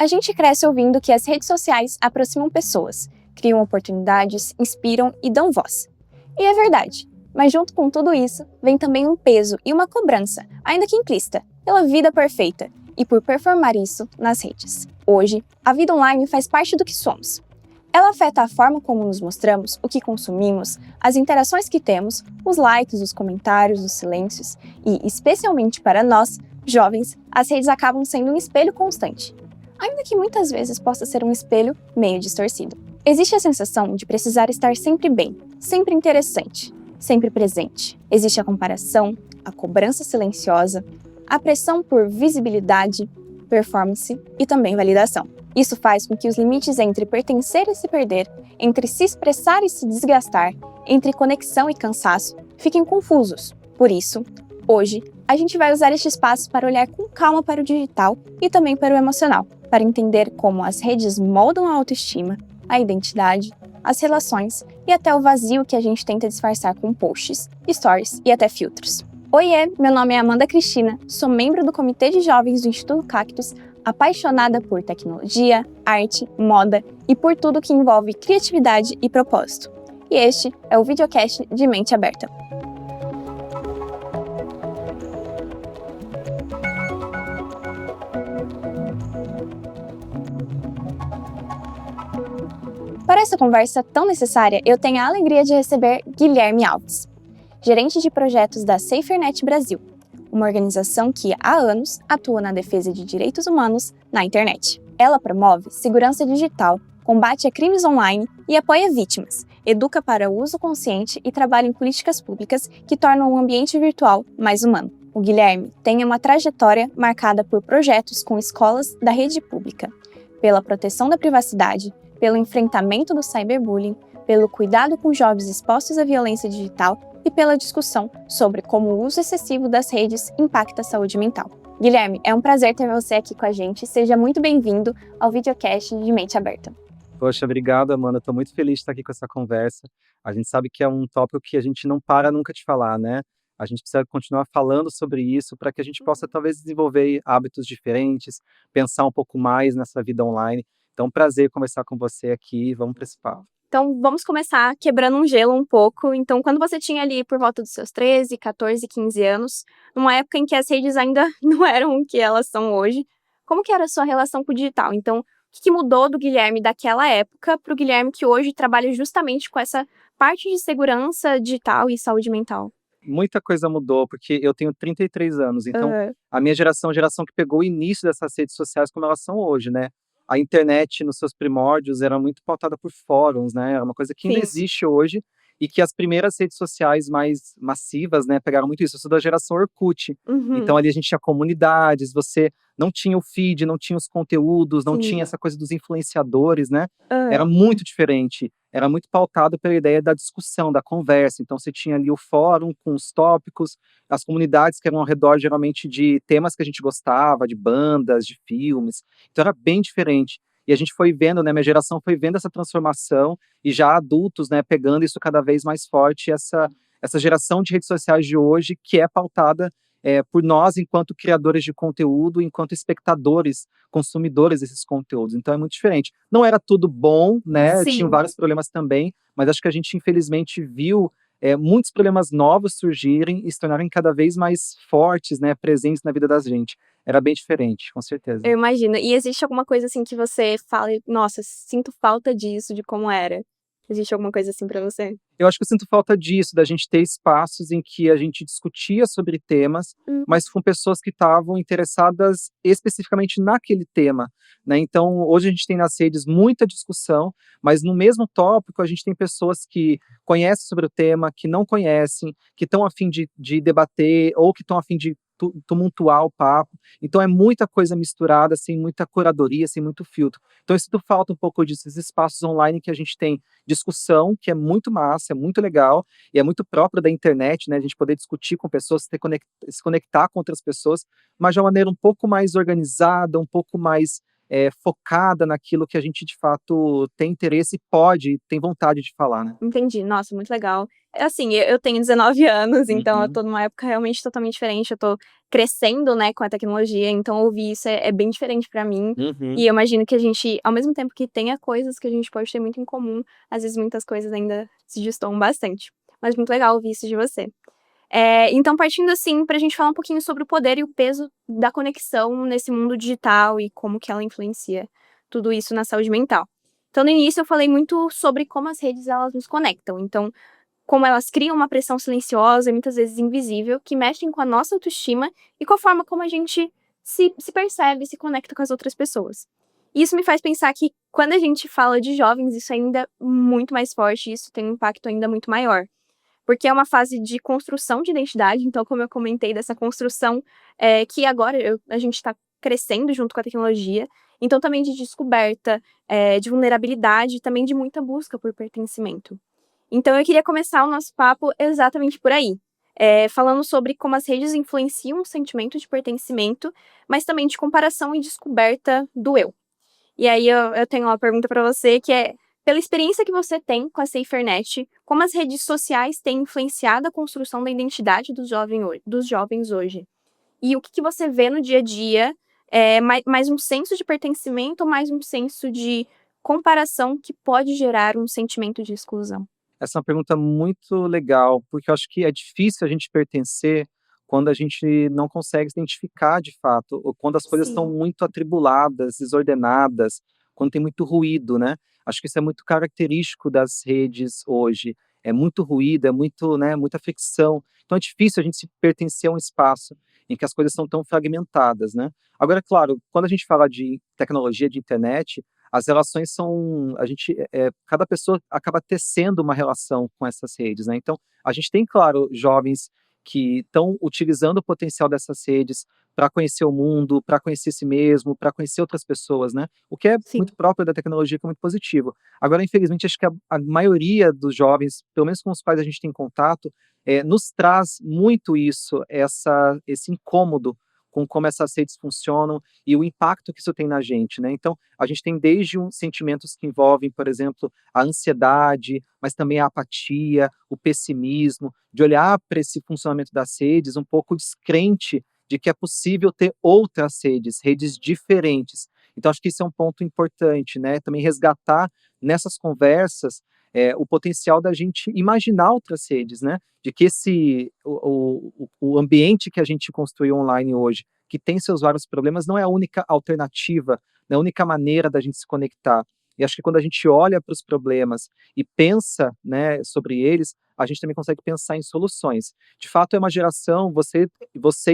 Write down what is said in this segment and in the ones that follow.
A gente cresce ouvindo que as redes sociais aproximam pessoas, criam oportunidades, inspiram e dão voz. E é verdade, mas junto com tudo isso, vem também um peso e uma cobrança, ainda que implícita, pela vida perfeita e por performar isso nas redes. Hoje, a vida online faz parte do que somos. Ela afeta a forma como nos mostramos, o que consumimos, as interações que temos, os likes, os comentários, os silêncios e, especialmente para nós, jovens, as redes acabam sendo um espelho constante. Ainda que muitas vezes possa ser um espelho meio distorcido. Existe a sensação de precisar estar sempre bem, sempre interessante, sempre presente. Existe a comparação, a cobrança silenciosa, a pressão por visibilidade, performance e também validação. Isso faz com que os limites entre pertencer e se perder, entre se expressar e se desgastar, entre conexão e cansaço, fiquem confusos. Por isso, hoje, a gente vai usar este espaço para olhar com calma para o digital e também para o emocional, para entender como as redes moldam a autoestima, a identidade, as relações e até o vazio que a gente tenta disfarçar com posts, stories e até filtros. Oiê, meu nome é Amanda Cristina, sou membro do Comitê de Jovens do Instituto Cactus, apaixonada por tecnologia, arte, moda e por tudo que envolve criatividade e propósito. E este é o videocast de Mente Aberta. Para essa conversa tão necessária, eu tenho a alegria de receber Guilherme Alves, gerente de projetos da SaferNet Brasil, uma organização que há anos atua na defesa de direitos humanos na internet. Ela promove segurança digital, combate a crimes online e apoia vítimas, educa para o uso consciente e trabalha em políticas públicas que tornam o ambiente virtual mais humano. O Guilherme tem uma trajetória marcada por projetos com escolas da rede pública, pela proteção da privacidade, pelo enfrentamento do cyberbullying, pelo cuidado com jovens expostos à violência digital e pela discussão sobre como o uso excessivo das redes impacta a saúde mental. Guilherme, é um prazer ter você aqui com a gente. Seja muito bem-vindo ao videocast de Mente Aberta. Poxa, obrigado, Amanda. Estou muito feliz de estar aqui com essa conversa. A gente sabe que é um tópico que a gente não para nunca de falar, né? A gente precisa continuar falando sobre isso para que a gente possa talvez desenvolver hábitos diferentes, pensar um pouco mais nessa vida online. Então, prazer conversar com você aqui. Vamos para esse papo. Então, vamos começar quebrando um gelo um pouco. Então, quando você tinha ali por volta dos seus 13, 14, 15 anos, numa época em que as redes ainda não eram o que elas são hoje, como que era a sua relação com o digital? Então, o que mudou do Guilherme daquela época para o Guilherme que hoje trabalha justamente com essa parte de segurança digital e saúde mental? Muita coisa mudou, porque eu tenho 33 anos, então Aham. a minha geração é a geração que pegou o início dessas redes sociais como elas são hoje, né? A internet, nos seus primórdios, era muito pautada por fóruns, né? É uma coisa que ainda Sim. existe hoje e que as primeiras redes sociais mais massivas, né, pegaram muito isso. Eu sou da geração Orkut. Uhum. Então ali a gente tinha comunidades, você não tinha o feed, não tinha os conteúdos, não Sim. tinha essa coisa dos influenciadores, né? Era Aham. muito diferente. Era muito pautado pela ideia da discussão, da conversa. Então você tinha ali o fórum com os tópicos, as comunidades que eram ao redor geralmente de temas que a gente gostava, de bandas, de filmes. Então era bem diferente. E a gente foi vendo, né, minha geração foi vendo essa transformação e já adultos, né, pegando isso cada vez mais forte, essa geração de redes sociais de hoje que é pautada por nós enquanto criadores de conteúdo, enquanto espectadores, consumidores desses conteúdos. Então é muito diferente. Não era tudo bom, né? Sim. Tinha vários problemas também, mas acho que a gente infelizmente viu muitos problemas novos surgirem e se tornarem cada vez mais fortes, né, presentes na vida da gente. Era bem diferente, com certeza. Eu imagino. E existe alguma coisa assim que você fala, nossa, sinto falta disso, de como era? Existe alguma coisa assim pra você? Eu acho que eu sinto falta disso, da gente ter espaços em que a gente discutia sobre temas, Hum. mas com pessoas que estavam interessadas especificamente naquele tema, né? Então, hoje a gente tem nas redes muita discussão, mas no mesmo tópico a gente tem pessoas que conhecem sobre o tema, que não conhecem, que estão a fim de debater ou que estão a fim de tumultuar o papo. Então é muita coisa misturada, sem muita curadoria, sem muito filtro. Então eu sinto falta um pouco desses espaços online que a gente tem discussão, que é muito massa, é muito legal, e é muito próprio da internet, né, a gente poder discutir com pessoas, se conectar com outras pessoas, mas de uma maneira um pouco mais organizada, um pouco mais focada naquilo que a gente de fato tem interesse e pode, tem vontade de falar, né. Entendi. Nossa, muito legal. Assim, eu tenho 19 anos, então eu Uhum, tô numa época realmente totalmente diferente, eu tô crescendo, né, com a tecnologia, então ouvir isso é bem diferente pra mim. uhum. E eu imagino que a gente, ao mesmo tempo que tenha coisas que a gente pode ter muito em comum, às vezes muitas coisas ainda se destoam bastante. Mas muito legal ouvir isso de você. Então partindo, assim, pra gente falar um pouquinho sobre o poder e o peso da conexão nesse mundo digital e como que ela influencia tudo isso na saúde mental. Então no início eu falei muito sobre como as redes elas nos conectam, então como elas criam uma pressão silenciosa e muitas vezes invisível, que mexem com a nossa autoestima e com a forma como a gente se percebe e se conecta com as outras pessoas. Isso me faz pensar que quando a gente fala de jovens, isso é ainda muito mais forte, isso tem um impacto ainda muito maior. Porque é uma fase de construção de identidade, então como eu comentei dessa construção, que agora a gente está crescendo junto com a tecnologia, então também de descoberta, de vulnerabilidade e também de muita busca por pertencimento. Então eu queria começar o nosso papo exatamente por aí, falando sobre como as redes influenciam o sentimento de pertencimento, mas também de comparação e descoberta do eu. E aí eu tenho uma pergunta para você que é, pela experiência que você tem com a SaferNet, como as redes sociais têm influenciado a construção da identidade dos jovens hoje? E o que você vê no dia a dia, mais um senso de pertencimento ou mais um senso de comparação que pode gerar um sentimento de exclusão? Essa é uma pergunta muito legal, porque eu acho que é difícil a gente pertencer quando a gente não consegue se identificar de fato, ou quando as coisas estão Sim, muito atribuladas, desordenadas, quando tem muito ruído, né. Acho que isso é muito característico das redes hoje. É muito ruído, é muito, né, muita fricção. Então é difícil a gente se pertencer a um espaço em que as coisas são tão fragmentadas, né. Agora, claro, quando a gente fala de tecnologia, de internet, as relações são a gente, cada pessoa acaba tecendo uma relação com essas redes, né. Então, a gente tem, claro, jovens que estão utilizando o potencial dessas redes para conhecer o mundo, para conhecer si mesmo, para conhecer outras pessoas, né, o que é muito sim. próprio da tecnologia, que é muito positivo. Agora, infelizmente, acho que a maioria dos jovens, pelo menos com os quais a gente tem contato, nos traz muito isso, esse incômodo com como essas redes funcionam e o impacto que isso tem na gente, né. Então, a gente tem desde sentimentos que envolvem, por exemplo, a ansiedade, mas também a apatia, o pessimismo, de olhar para esse funcionamento das redes um pouco descrente de que é possível ter outras redes, redes diferentes. Então acho que isso é um ponto importante, né, também resgatar nessas conversas, o potencial da gente imaginar outras redes, né, de que o ambiente que a gente construiu online hoje, que tem seus vários problemas, não é a única alternativa, não é a única maneira da gente se conectar. E acho que quando a gente olha para os problemas e pensa, né, sobre eles, a gente também consegue pensar em soluções. De fato, é uma geração, você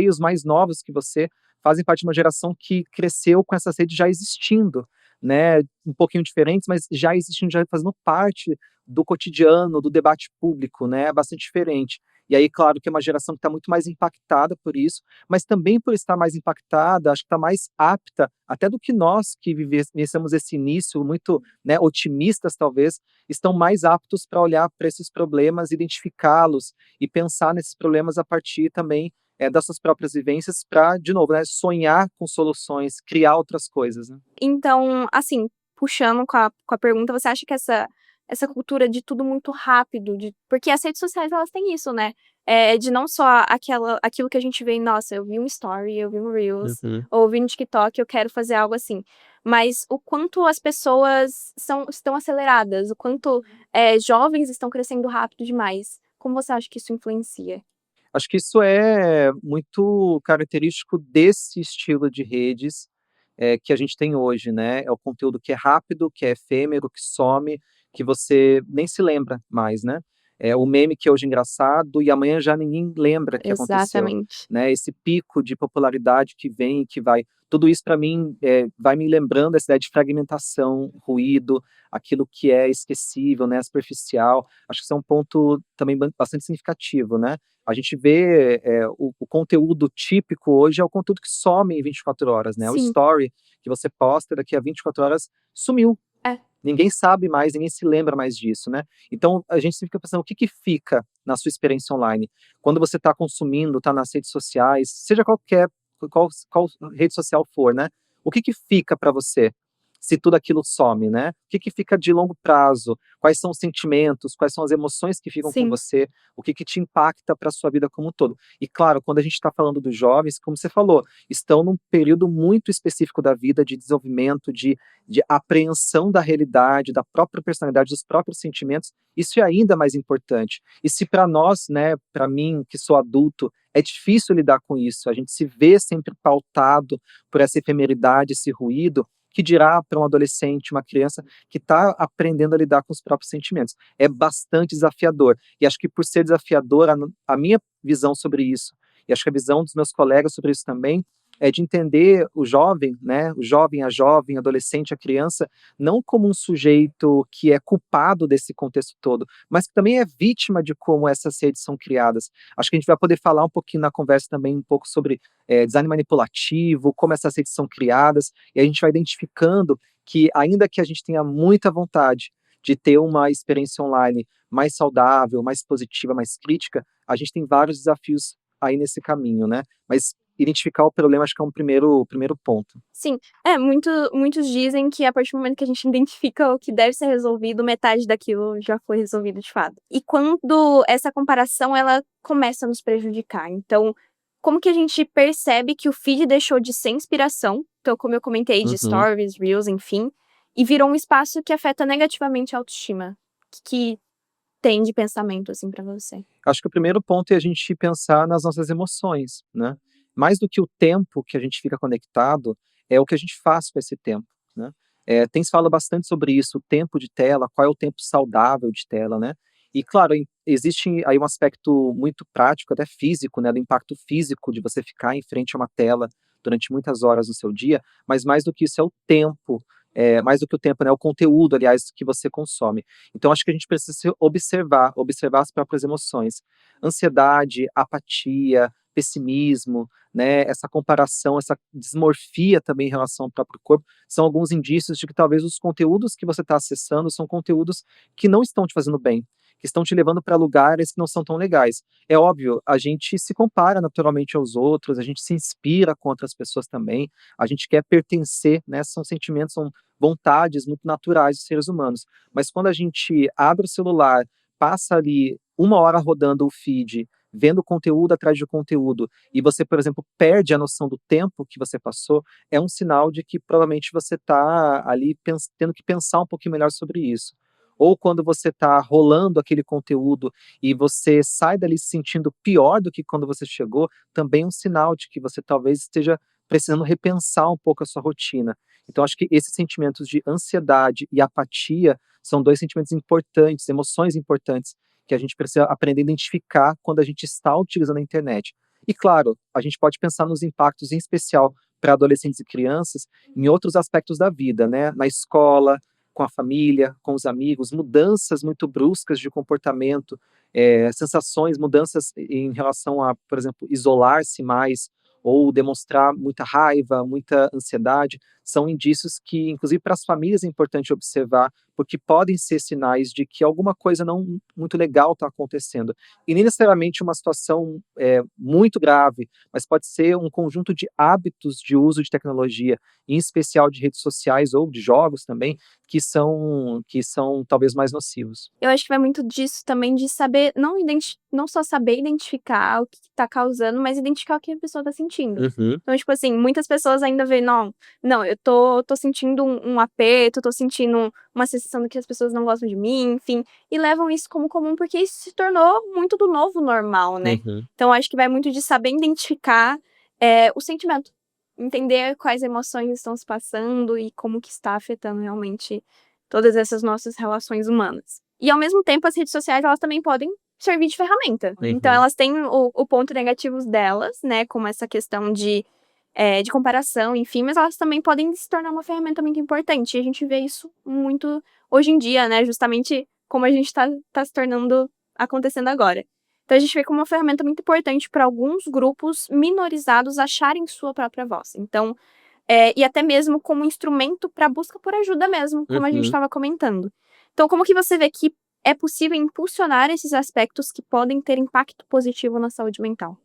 e os mais novos que você fazem parte de uma geração que cresceu com essas redes já existindo, né, um pouquinho diferentes, mas já existindo, já fazendo parte do cotidiano, do debate público, né, é bastante diferente. E aí, claro que é uma geração que está muito mais impactada por isso, mas também por estar mais impactada, acho que está mais apta, até do que nós que vivenciamos esse início muito, né, otimistas talvez, estão mais aptos para olhar para esses problemas, identificá-los e pensar nesses problemas a partir também, das suas próprias vivências para, de novo, né, sonhar com soluções, criar outras coisas, né. Então, assim, puxando com a pergunta, você acha que essa cultura de tudo muito rápido, porque as redes sociais elas têm isso, né, de não só aquilo que a gente vê em "Nossa, eu vi um story, eu vi um reels, Uhum. ou eu vi no TikTok, eu quero fazer algo assim", mas o quanto as pessoas estão aceleradas, o quanto, jovens estão crescendo rápido demais. Como você acha que isso influencia? Acho que isso é muito característico desse estilo de redes, que a gente tem hoje, né, é o conteúdo que é rápido, que é efêmero, que some, que você nem se lembra mais, né. É o meme que hoje é engraçado e amanhã já ninguém lembra que aconteceu, Exatamente. né, esse pico de popularidade que vem e que vai. Tudo isso para mim, vai me lembrando essa ideia de fragmentação, ruído, aquilo que é esquecível, né, superficial. Acho que isso é um ponto também bastante significativo, né. A gente vê, o conteúdo típico hoje é o conteúdo que some em 24 horas, né, o Sim, story que você posta, daqui a 24 horas sumiu. é. Ninguém sabe mais, ninguém se lembra mais disso, né. Então a gente fica pensando o que que fica na sua experiência online. Quando você está consumindo, está nas redes sociais, seja qual rede social for, né, o que que fica para você se tudo aquilo some, né? O que que fica de longo prazo? Quais são os sentimentos? Quais são as emoções que ficam com Sim. você? O que que te impacta para sua vida como um todo? E claro, quando a gente está falando dos jovens, como você falou, estão num período muito específico da vida de desenvolvimento, de apreensão da realidade, da própria personalidade, dos próprios sentimentos. Isso é ainda mais importante. E se para nós, né, para mim, que sou adulto, é difícil lidar com isso, a gente se vê sempre pautado por essa efemeridade, esse ruído, que dirá para um adolescente, uma criança que está aprendendo a lidar com os próprios sentimentos. É bastante desafiador. E acho que por ser desafiador, a minha visão sobre isso, e acho que a visão dos meus colegas sobre isso também, é de entender o jovem, né, o jovem, a jovem, adolescente, a criança, não como um sujeito que é culpado desse contexto todo, mas que também é vítima de como essas redes são criadas. Acho que a gente vai poder falar um pouquinho na conversa também um pouco sobre design manipulativo, como essas redes são criadas, e a gente vai identificando que, ainda que a gente tenha muita vontade de ter uma experiência online mais saudável, mais positiva, mais crítica, a gente tem vários desafios aí nesse caminho, né? Mas identificar o problema acho que é um primeiro ponto. Sim, muitos dizem que a partir do momento que a gente identifica o que deve ser resolvido, metade daquilo já foi resolvido de fato. E quando essa comparação ela começa a nos prejudicar, então, como que a gente percebe que o feed deixou de ser inspiração, então como eu comentei de Uhum. stories, reels, enfim, e virou um espaço que afeta negativamente a autoestima? Que tem de pensamento, assim, pra você? Acho que o primeiro ponto é a gente pensar nas nossas emoções, né. Mais do que o tempo que a gente fica conectado, é o que a gente faz com esse tempo, né. Tem se fala bastante sobre isso, o tempo de tela, qual é o tempo saudável de tela, né. E claro, existe aí um aspecto muito prático, até físico, né, do impacto físico de você ficar em frente a uma tela durante muitas horas do seu dia, mas mais do que isso é o tempo, mais do que o tempo, né, o conteúdo, aliás, que você consome. Então acho que a gente precisa se observar as próprias emoções. Ansiedade, apatia, pessimismo, né, essa comparação, essa dismorfia também em relação ao próprio corpo, são alguns indícios de que talvez os conteúdos que você está acessando são conteúdos que não estão te fazendo bem, que estão te levando para lugares que não são tão legais. É óbvio, a gente se compara naturalmente aos outros, a gente se inspira com outras pessoas também, a gente quer pertencer, né, são sentimentos, são vontades muito naturais dos seres humanos. Mas quando a gente abre o celular, passa ali uma hora rodando o feed, vendo conteúdo atrás de conteúdo, e você, por exemplo, perde a noção do tempo que você passou, é um sinal de que provavelmente você está ali tendo que pensar um pouquinho melhor sobre isso. Ou quando você está rolando aquele conteúdo e você sai dali se sentindo pior do que quando você chegou, também é um sinal de que você talvez esteja precisando repensar um pouco a sua rotina. Então, acho que esses sentimentos de ansiedade e apatia são 2 sentimentos importantes, emoções importantes, que a gente precisa aprender a identificar quando a gente está utilizando a internet. E claro, a gente pode pensar nos impactos, em especial para adolescentes e crianças, em outros aspectos da vida, né, na escola, com a família, com os amigos, mudanças muito bruscas de comportamento, sensações, mudanças em relação a, por exemplo, isolar-se mais ou demonstrar muita raiva, muita ansiedade, são indícios que, inclusive para as famílias, é importante observar, porque podem ser sinais de que alguma coisa não muito legal está acontecendo. E nem necessariamente uma situação muito grave, mas pode ser um conjunto de hábitos de uso de tecnologia, em especial de redes sociais ou de jogos também, que são talvez mais nocivos. Eu acho que vai muito disso também de saber não só saber identificar o que tá causando, mas identificar o que a pessoa tá sentindo. Uhum. Então, tipo assim, muitas pessoas ainda veem: "Não, eu tô sentindo um aperto, tô sentindo uma sensação de que as pessoas não gostam de mim", enfim, e levam isso como comum, porque isso se tornou muito do novo normal, né. Uhum. Então acho que vai muito de saber identificar, o sentimento, entender quais emoções estão se passando e como que está afetando realmente todas essas nossas relações humanas. E ao mesmo tempo as redes sociais elas também podem servir de ferramenta. Então Uhum. elas têm o ponto negativos delas, né, como essa questão de comparação, enfim, mas elas também podem se tornar uma ferramenta muito importante. E a gente vê isso muito hoje em dia, né, justamente como a gente tá se tornando acontecendo agora. Então a gente vê como uma ferramenta muito importante para alguns grupos minorizados acharem sua própria voz. Então, e até mesmo como instrumento para busca por ajuda mesmo, como a gente Uhum. estava comentando. Então como que você vê que é possível impulsionar esses aspectos que podem ter impacto positivo na saúde mental?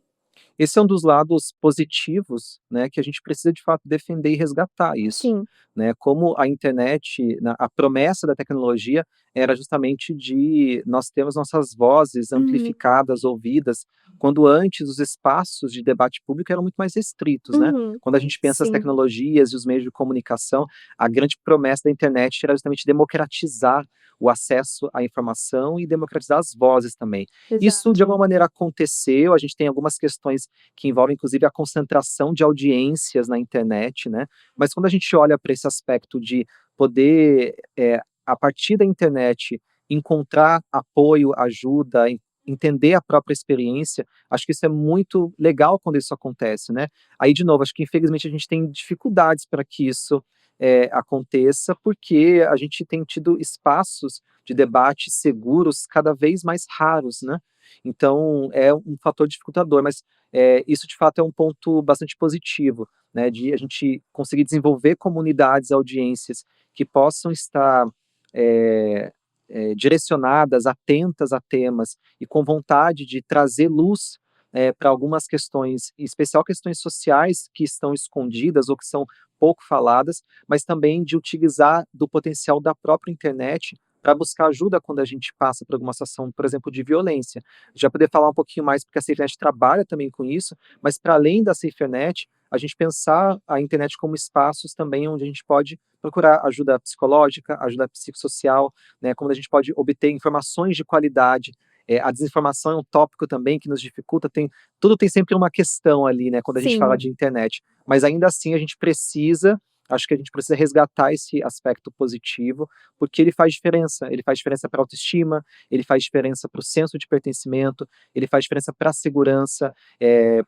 Esse é um dos lados positivos, né, que a gente precisa de fato defender e resgatar isso, Sim. né, como a internet, a promessa da tecnologia era justamente de nós termos nossas vozes Uhum. amplificadas, ouvidas, quando antes os espaços de debate público eram muito mais restritos, né. Uhum. Quando a gente pensa as Sim, tecnologias e os meios de comunicação, a grande promessa da internet era justamente democratizar o acesso à informação e democratizar as vozes também. Isso de alguma exato. maneira aconteceu, a gente tem algumas questões que envolvem inclusive a concentração de audiências na internet, né, mas quando a gente olha para esse aspecto de poder, a partir da internet, encontrar apoio, ajuda, entender a própria experiência, acho que isso é muito legal quando isso acontece, né. Aí de novo, acho que infelizmente a gente tem dificuldades para que isso, aconteça, porque a gente tem tido espaços de debate seguros cada vez mais raros, né. Então é um fator dificultador, mas isso de fato é um ponto bastante positivo, né, de a gente conseguir desenvolver comunidades, audiências que possam estar direcionadas, atentas a temas e com vontade de trazer luz para algumas questões, em especial questões sociais que estão escondidas ou que são pouco faladas, mas também de utilizar do potencial da própria internet para buscar ajuda quando a gente passa por alguma situação, por exemplo, de violência. Já poder falar um pouquinho mais, porque a SafeNet trabalha também com isso, mas para além da SafeNet, a gente pensar a internet como espaços também onde a gente pode procurar ajuda psicológica, ajuda psicossocial, né, como a gente pode obter informações de qualidade. A desinformação é um tópico também que nos dificulta, tudo tem sempre uma questão ali, né, quando a gente fala Sim. de internet, mas ainda assim a gente precisa, acho que a gente precisa resgatar esse aspecto positivo, porque ele faz diferença para a autoestima, ele faz diferença para o senso de pertencimento, ele faz diferença para a segurança,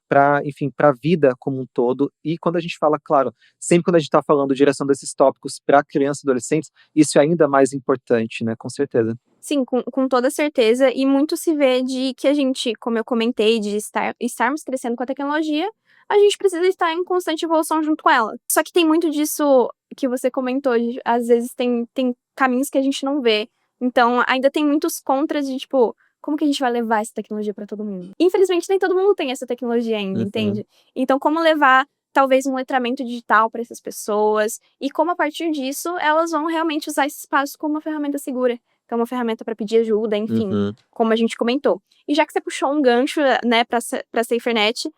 para, enfim, para a vida como um todo. E quando a gente fala, claro, sempre quando a gente está falando direção desses tópicos para crianças e adolescentes, isso é ainda mais importante, né, com certeza. Sim, com toda certeza, e muito se vê de que a gente, como eu comentei, de estarmos crescendo com a tecnologia, a gente precisa estar em constante evolução junto com ela. Só que tem muito disso que você comentou, de às vezes tem caminhos que a gente não vê, então ainda tem muitos contras de, tipo, como que a gente vai levar essa tecnologia para todo mundo? Infelizmente nem todo mundo tem essa tecnologia ainda, Uhum, entende? Então como levar talvez um letramento digital para essas pessoas, e como a partir disso elas vão realmente usar esse espaço como uma ferramenta segura, que é uma ferramenta para pedir ajuda, enfim, uhum, como a gente comentou. E já que você puxou um gancho, né, para a SaferNet,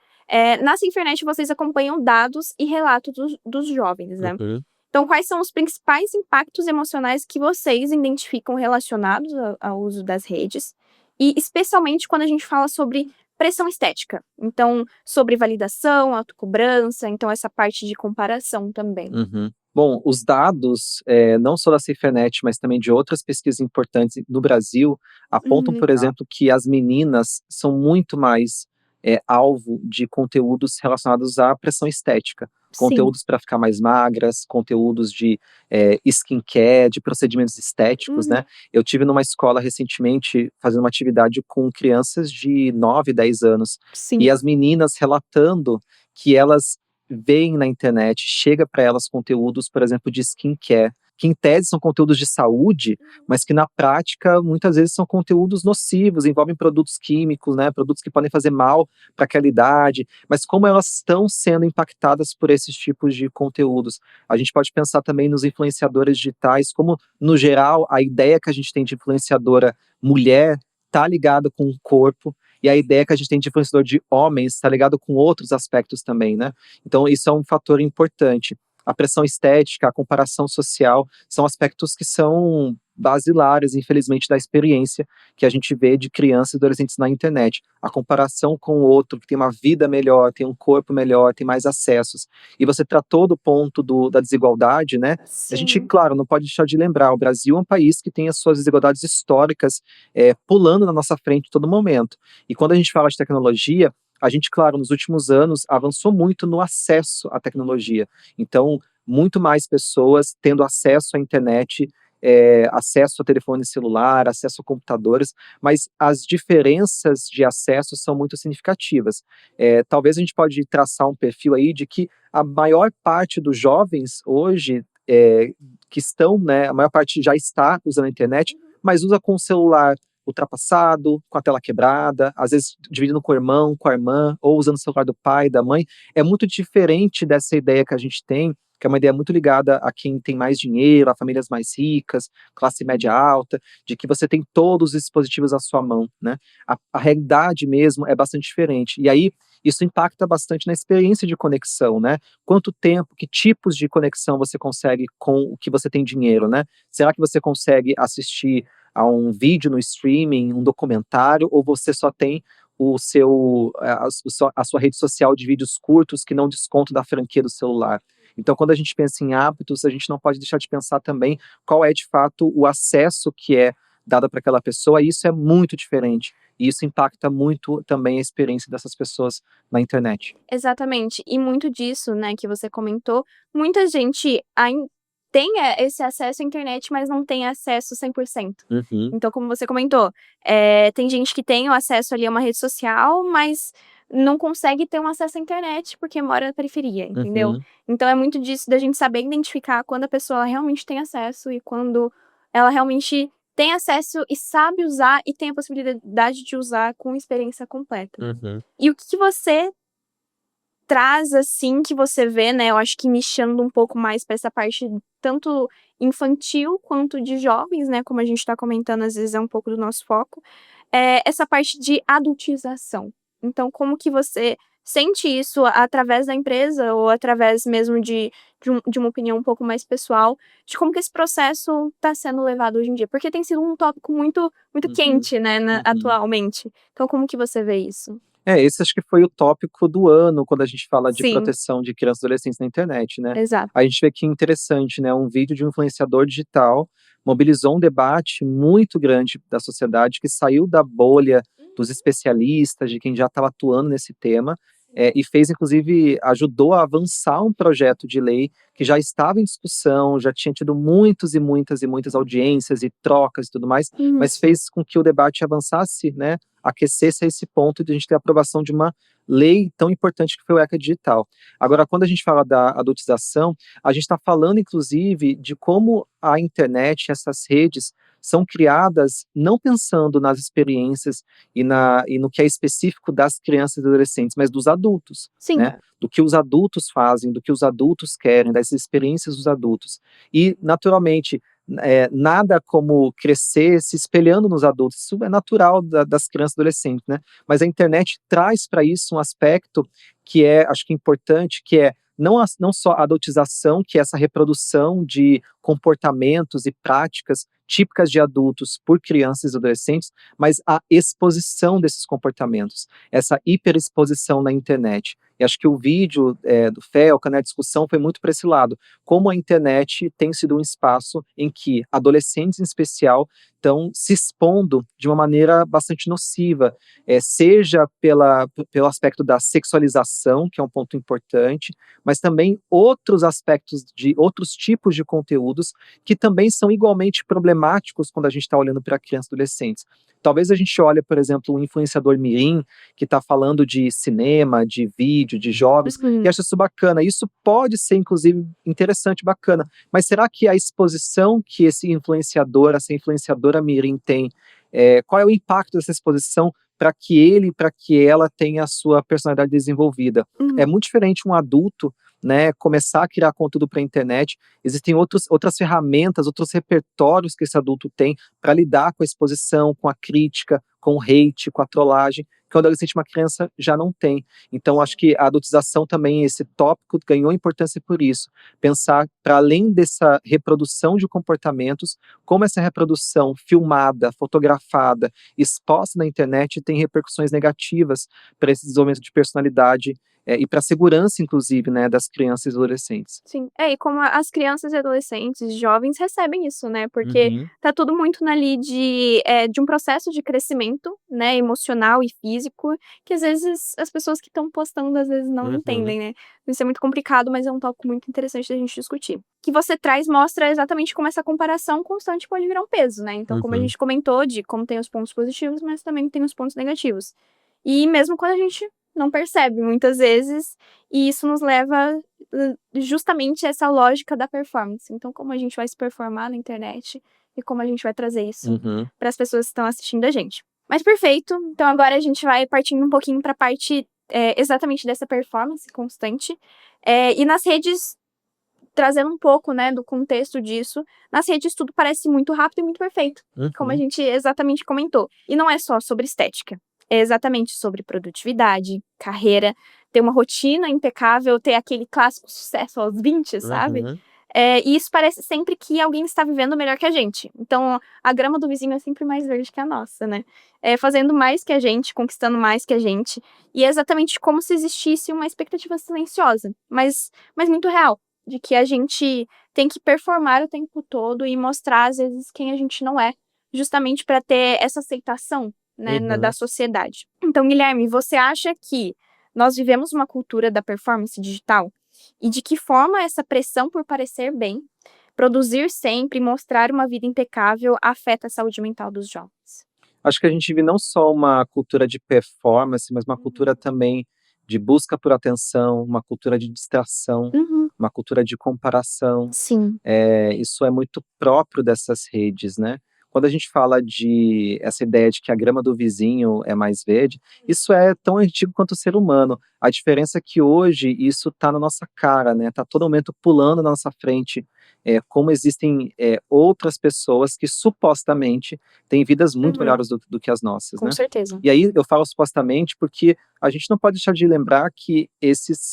na SaferNet vocês acompanham dados e relatos dos jovens, né. uhum. Então quais são os principais impactos emocionais que vocês identificam relacionados ao uso das redes, e especialmente quando a gente fala sobre pressão estética, então sobre validação, autocobrança, então essa parte de comparação também. Uhum. Bom, os dados, não só da Cifrenet, mas também de outras pesquisas importantes no Brasil, apontam, por Legal. exemplo, que as meninas são muito mais, alvo de conteúdos relacionados à pressão estética. Sim. Conteúdos para ficar mais magras, conteúdos de, skincare, de procedimentos estéticos, Uhum. né. Eu tive numa escola recentemente fazendo uma atividade com crianças de 9, 10 anos, Sim. e as meninas relatando que elas veem na internet, chega para elas conteúdos, por exemplo, de skincare, que em tese são conteúdos de saúde, mas que na prática muitas vezes são conteúdos nocivos, envolvem produtos químicos, né, produtos que podem fazer mal para aquela idade, mas como elas estão sendo impactadas por esses tipos de conteúdos. A gente pode pensar também nos influenciadores digitais, como no geral a ideia que a gente tem de influenciadora mulher está ligada com o corpo, e a ideia que a gente tem de influenciador de homens está ligado com outros aspectos também, né. Então isso é um fator importante. A pressão estética, a comparação social, são aspectos que são basilares, infelizmente, da experiência que a gente vê de crianças e adolescentes na internet. A comparação com o outro, que tem uma vida melhor, tem um corpo melhor, tem mais acessos. E você tratou do ponto da desigualdade, né? A gente, Sim. claro, não pode deixar de lembrar, o Brasil é um país que tem as suas desigualdades históricas pulando na nossa frente a todo momento. E quando a gente fala de tecnologia, a gente, claro, nos últimos anos avançou muito no acesso à tecnologia. Então, muito mais pessoas tendo acesso à internet, acesso a telefone celular, acesso a computadores, mas as diferenças de acesso são muito significativas. Talvez a gente pode traçar um perfil aí de que a maior parte dos jovens hoje, que estão, né, a maior parte já está usando a internet, mas usa com o celular ultrapassado, com a tela quebrada, às vezes dividindo com o irmão, com a irmã, ou usando o celular do pai, da mãe. É muito diferente dessa ideia que a gente tem, que é uma ideia muito ligada a quem tem mais dinheiro, a famílias mais ricas, classe média alta, de que você tem todos os dispositivos à sua mão, né? A realidade mesmo é bastante diferente. E aí, isso impacta bastante na experiência de conexão, né? Quanto tempo, que tipos de conexão você consegue com o que você tem dinheiro, né? Será que você consegue assistir a um vídeo no streaming, um documentário, ou você só tem a sua rede social de vídeos curtos que não desconta da franquia do celular? Então, quando a gente pensa em hábitos, a gente não pode deixar de pensar também qual é, de fato, o acesso que é dado para aquela pessoa, e isso é muito diferente. E isso impacta muito também a experiência dessas pessoas na internet. Exatamente. E muito disso, né, que você comentou, muita gente tem esse acesso à internet, mas não tem acesso 100%. Uhum, Então, como você comentou, tem gente que tem o acesso ali a uma rede social, mas não consegue ter um acesso à internet porque mora na periferia, entendeu? uhum. Então é muito disso da gente saber identificar quando a pessoa realmente tem acesso e quando ela realmente tem acesso e sabe usar e tem a possibilidade de usar com experiência completa. Uhum. E o que você traz, assim, que você vê, né, eu acho que nichando um pouco mais pra essa parte tanto infantil quanto de jovens, né, como a gente tá comentando, às vezes é um pouco do nosso foco, é essa parte de adultização. Então como que você sente isso através da empresa ou através mesmo de uma opinião um pouco mais pessoal, de como que esse processo tá sendo levado hoje em dia? Porque tem sido um tópico muito Uhum, quente, né, uhum. atualmente. Então como que você vê isso? É, esse acho que foi o tópico do ano quando a gente fala de Sim, proteção de crianças e adolescentes na internet, né. exato. A gente vê que interessante, né, um vídeo de um influenciador digital mobilizou um debate muito grande da sociedade que saiu da bolha dos especialistas, de quem já estava atuando nesse tema, e fez inclusive ajudou a avançar um projeto de lei que já estava em discussão, já tinha tido muitos e muitas audiências e trocas e tudo mais, Uhum. mas fez com que o debate avançasse, né, aquecesse a esse ponto de a gente ter a aprovação de uma lei tão importante que foi o ECA digital. Agora, quando a gente fala da adultização, a gente está falando, inclusive, de como a internet, essas redes, são criadas não pensando nas experiências e no que é específico das crianças e adolescentes, mas dos adultos, Sim. né? Do que os adultos fazem, do que os adultos querem, das experiências dos adultos. E, naturalmente, nada como crescer se espelhando nos adultos, isso é natural das crianças e adolescentes, né? Mas a internet traz para isso um aspecto que é, acho que importante, que é não só a adultização, que é essa reprodução de comportamentos e práticas típicas de adultos por crianças e adolescentes, mas a exposição desses comportamentos, essa hiperexposição na internet. E acho que o vídeo do Felca, né, a discussão foi muito para esse lado, como a internet tem sido um espaço em que adolescentes, em especial, estão se expondo de uma maneira bastante nociva, seja pelo aspecto da sexualização, que é um ponto importante, mas também outros aspectos de outros tipos de conteúdos que também são igualmente problemáticos quando a gente está olhando para crianças e adolescentes. Talvez a gente olhe, por exemplo, um influenciador mirim que está falando de cinema, de vídeo, de jogos, e Uhum. acha isso bacana. Isso pode ser, inclusive, interessante, bacana. Mas será que a exposição que esse influenciador, essa influenciadora mirim tem, qual é o impacto dessa exposição para que ele, para que ela tenha a sua personalidade desenvolvida? É Uhum. muito diferente um adulto, né, começar a criar conteúdo para a internet. Existem outras ferramentas, outros repertórios que esse adulto tem para lidar com a exposição, com a crítica, com o hate, com a trollagem, que o adolescente, uma criança, já não tem. Então, acho que a adultização também, esse tópico, ganhou importância por isso. Pensar, para além dessa reprodução de comportamentos, como essa reprodução filmada, fotografada, exposta na internet tem repercussões negativas para esse desenvolvimento de personalidade e para a segurança, inclusive, né, das crianças e adolescentes. Sim. E como as crianças e adolescentes, jovens recebem isso, né, porque Uhum, tá tudo muito ali de um processo de crescimento, né, emocional e físico, que às vezes as pessoas que estão postando, às vezes não uhum, entendem, né. Isso é muito complicado, mas é um tópico muito interessante da gente discutir. O que você traz mostra exatamente como essa comparação constante pode virar um peso, né, então como a uhum. gente comentou de como tem os pontos positivos, mas também tem os pontos negativos. E mesmo quando a gente não percebe muitas vezes, e isso nos leva justamente essa lógica da performance. Então, como a gente vai se performar na internet, e como a gente vai trazer isso Uhum. para as pessoas que estão assistindo a gente. Mas perfeito, então agora a gente vai partindo um pouquinho para a parte exatamente dessa performance constante. E nas redes, trazendo um pouco, né, do contexto disso, nas redes tudo parece muito rápido e muito perfeito, como a Uhum. gente exatamente comentou. E não é só sobre estética, é exatamente sobre produtividade, carreira, ter uma rotina impecável, ter aquele clássico sucesso aos 20, sabe? Uhum. E isso parece sempre que alguém está vivendo melhor que a gente. Então, a grama do vizinho é sempre mais verde que a nossa, né? Fazendo mais que a gente, conquistando mais que a gente. E é exatamente como se existisse uma expectativa silenciosa, mas muito real, de que a gente tem que performar o tempo todo e mostrar, às vezes, quem a gente não é, justamente para ter essa aceitação, né, da Uhum. sociedade. Então, Guilherme, você acha que nós vivemos uma cultura da performance digital? E de que forma essa pressão por parecer bem, produzir sempre e mostrar uma vida impecável afeta a saúde mental dos jovens? Acho que a gente vive não só uma cultura de performance, mas uma cultura também de busca por atenção, uma cultura de distração, Uhum. uma cultura de comparação. Sim. Isso é muito próprio dessas redes, né. Quando a gente fala de essa ideia de que a grama do vizinho é mais verde, isso é tão antigo quanto o ser humano. A diferença é que hoje isso está na nossa cara, né, tá todo momento pulando na nossa frente, como existem, outras pessoas que supostamente têm vidas muito Uhum. melhores do que as nossas, Com né. certeza. E aí eu falo supostamente porque a gente não pode deixar de lembrar que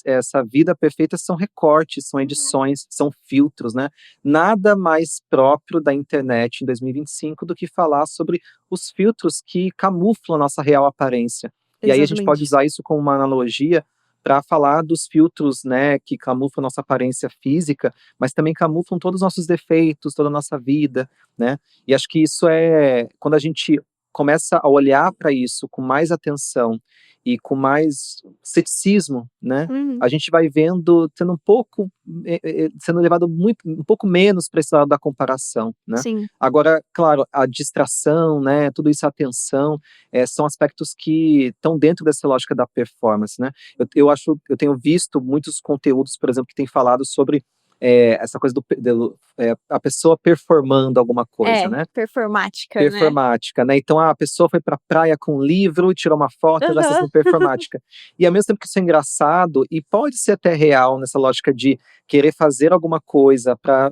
essa vida perfeita são recortes, são edições, são filtros, né. Nada mais próprio da internet em 2025 do que falar sobre os filtros que camuflam a nossa real aparência. E aí a gente pode Exatamente. usar isso como uma analogia para falar dos filtros, né, que camuflam nossa aparência física, mas também camuflam todos os nossos defeitos, toda a nossa vida, né. E acho que isso quando a gente começa a olhar para isso com mais atenção e com mais ceticismo, né, Uhum. a gente vai vendo sendo um pouco, sendo levado muito um pouco menos para esse lado da comparação, né. Sim. Agora, claro, a distração, né, tudo isso, a atenção, são aspectos que estão dentro dessa lógica da performance, né. Eu tenho visto muitos conteúdos, por exemplo, que têm falado sobre, essa coisa a pessoa performando alguma coisa, né. Performática, né? Performática, né, então a pessoa foi pra praia com um livro, tirou uma foto, agora está Aham. sendo performática. E ao mesmo tempo que isso é engraçado, e pode ser até real nessa lógica de querer fazer alguma coisa pra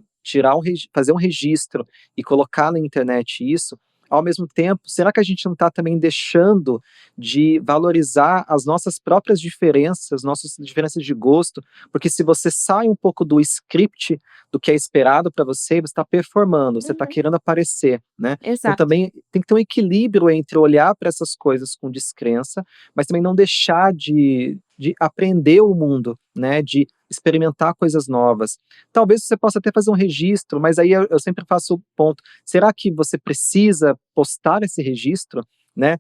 fazer um registro e colocar na internet isso, ao mesmo tempo, será que a gente não tá também deixando de valorizar as nossas próprias diferenças, nossas diferenças de gosto? Porque se você sai um pouco do script, do que é esperado pra você está performando, você tá Uhum. querendo aparecer, né. Então Exato. também tem que ter um equilíbrio entre olhar para essas coisas com descrença, mas também não deixar de aprender o mundo, né, de experimentar coisas novas. Talvez você possa até fazer um registro, mas aí eu sempre faço o ponto, será que você precisa postar esse registro, né?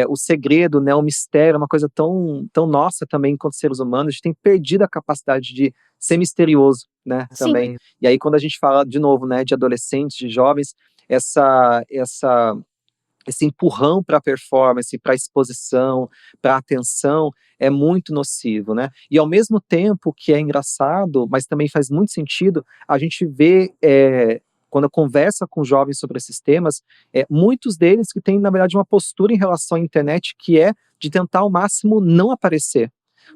O segredo, né, o mistério é uma coisa tão nossa também enquanto seres humanos, a gente tem perdido a capacidade de ser misterioso, né, Sim. também. E aí quando a gente fala de novo, né, de adolescentes, de jovens, esse empurrão para a performance, para a exposição, para a atenção, é muito nocivo, né. E ao mesmo tempo que é engraçado, mas também faz muito sentido, a gente vê, quando conversa com jovens sobre esses temas, muitos deles que têm, na verdade, uma postura em relação à internet que é de tentar ao máximo não aparecer.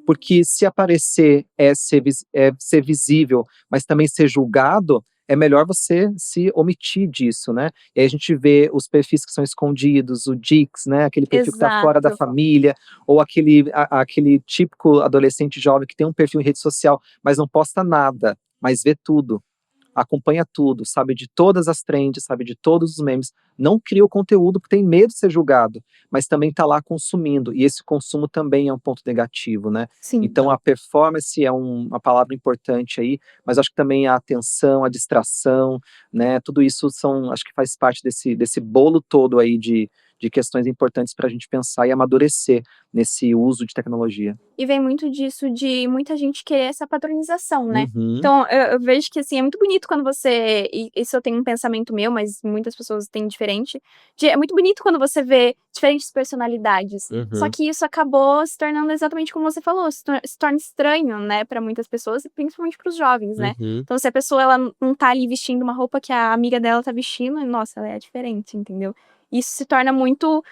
Porque se aparecer é ser visível, mas também ser julgado, é melhor você se omitir disso, né. E aí a gente vê os perfis que são escondidos, o Dix, né, aquele perfil que está fora da Exato. família, ou aquele típico adolescente jovem que tem um perfil em rede social, mas não posta nada, mas vê tudo, acompanha tudo, sabe de todas as trends, sabe de todos os memes, não cria o conteúdo porque tem medo de ser julgado, mas também está lá consumindo, e esse consumo também é um ponto negativo, né. Sim. Então a performance é uma palavra importante aí, mas acho que também a atenção, a distração, né, tudo isso acho que faz parte desse bolo todo aí de questões importantes para a gente pensar e amadurecer nesse uso de tecnologia. E vem muito disso de muita gente querer essa padronização, né. Uhum. Então eu vejo que, assim, é muito bonito quando você e isso eu tenho um pensamento meu, mas muitas pessoas têm diferente, é muito bonito quando você vê diferentes personalidades. Só Uhum. que isso acabou se tornando exatamente como você falou, se torna estranho, né, pra muitas pessoas e principalmente para os jovens, né. Uhum. Então se a pessoa ela não tá ali vestindo uma roupa que a amiga dela tá vestindo, nossa, ela é diferente, entendeu. Isso se torna muito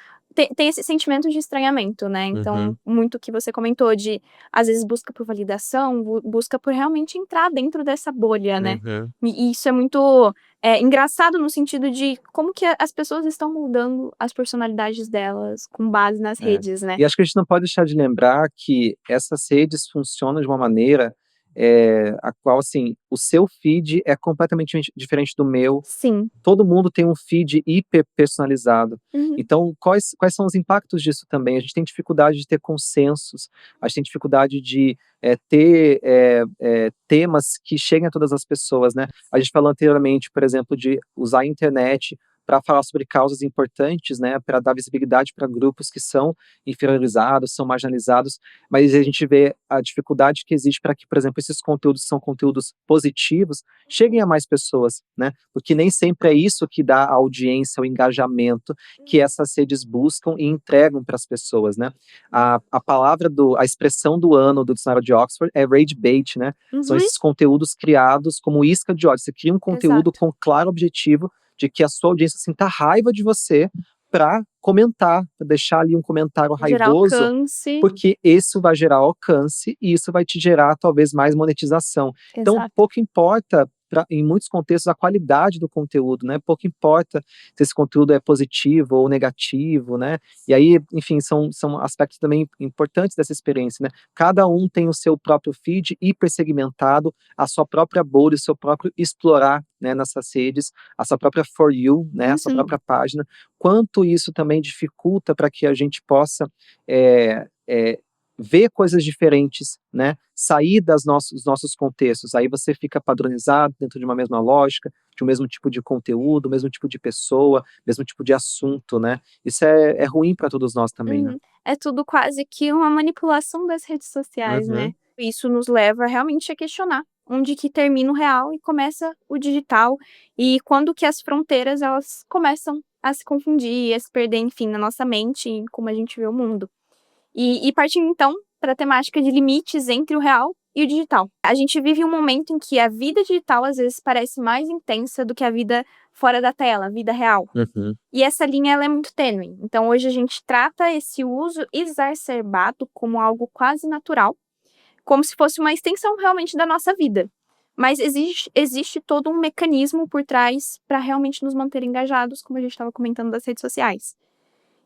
tem esse sentimento de estranhamento, né, então Uhum. muito que você comentou de, às vezes, busca por validação, busca por realmente entrar dentro dessa bolha, né. Uhum. E isso é muito, engraçado no sentido de como que as pessoas estão mudando as personalidades delas com base nas É. redes, né. E acho que a gente não pode deixar de lembrar que essas redes funcionam de uma maneira, a qual, assim, o seu feed é completamente diferente do meu. Sim. Todo mundo tem um feed hiper personalizado. Uhum. Então, quais são os impactos disso também? A gente tem dificuldade de ter consensos, a gente tem dificuldade de ter temas que cheguem a todas as pessoas, né? A gente falou anteriormente, por exemplo, de usar a internet para falar sobre causas importantes, né? Para dar visibilidade para grupos que são inferiorizados, são marginalizados, mas a gente vê a dificuldade que existe para que, por exemplo, esses conteúdos são conteúdos positivos, cheguem a mais pessoas, né? Porque nem sempre é isso que dá a audiência, o engajamento que essas redes buscam e entregam para as pessoas, né? A palavra a expressão do ano do dicionário de Oxford é rage bait, né? São Uhum. esses conteúdos criados como isca de ódio. Você cria um conteúdo Exato. com claro objetivo de que a sua audiência sinta raiva de você para comentar, pra deixar ali um comentário Gerar raivoso, alcance. porque isso vai gerar alcance e isso vai te gerar talvez mais monetização. Então, Exato. pouco importa, em muitos contextos, a qualidade do conteúdo, né? Pouco importa se esse conteúdo é positivo ou negativo, né? E aí, enfim, são aspectos também importantes dessa experiência, né? Cada um tem o seu próprio feed hipersegmentado, a sua própria bolha, o seu próprio explorar, né, nessas redes, a sua própria For You, né, a sua Uhum. própria página. Quanto isso também dificulta para que a gente possa é, é, ver coisas diferentes, né? Sair dos nossos contextos. Aí você fica padronizado dentro de uma mesma lógica, de um mesmo tipo de conteúdo, mesmo tipo de pessoa, mesmo tipo de assunto, né? Isso é ruim para todos nós também, né? Uhum. É tudo quase que uma manipulação das redes sociais, né. Uhum. Isso nos leva realmente a questionar onde que termina o real e começa o digital, e quando que as fronteiras elas começam a se confundir, a se perder, enfim, na nossa mente e como a gente vê o mundo. E partindo então para a temática de limites entre o real e o digital. A gente vive um momento em que a vida digital às vezes parece mais intensa do que a vida fora da tela, a vida real. Uhum. E essa linha ela é muito tênue. Então hoje a gente trata esse uso exacerbado como algo quase natural, como se fosse uma extensão realmente da nossa vida. Mas existe todo um mecanismo por trás para realmente nos manter engajados, como a gente estava comentando das redes sociais.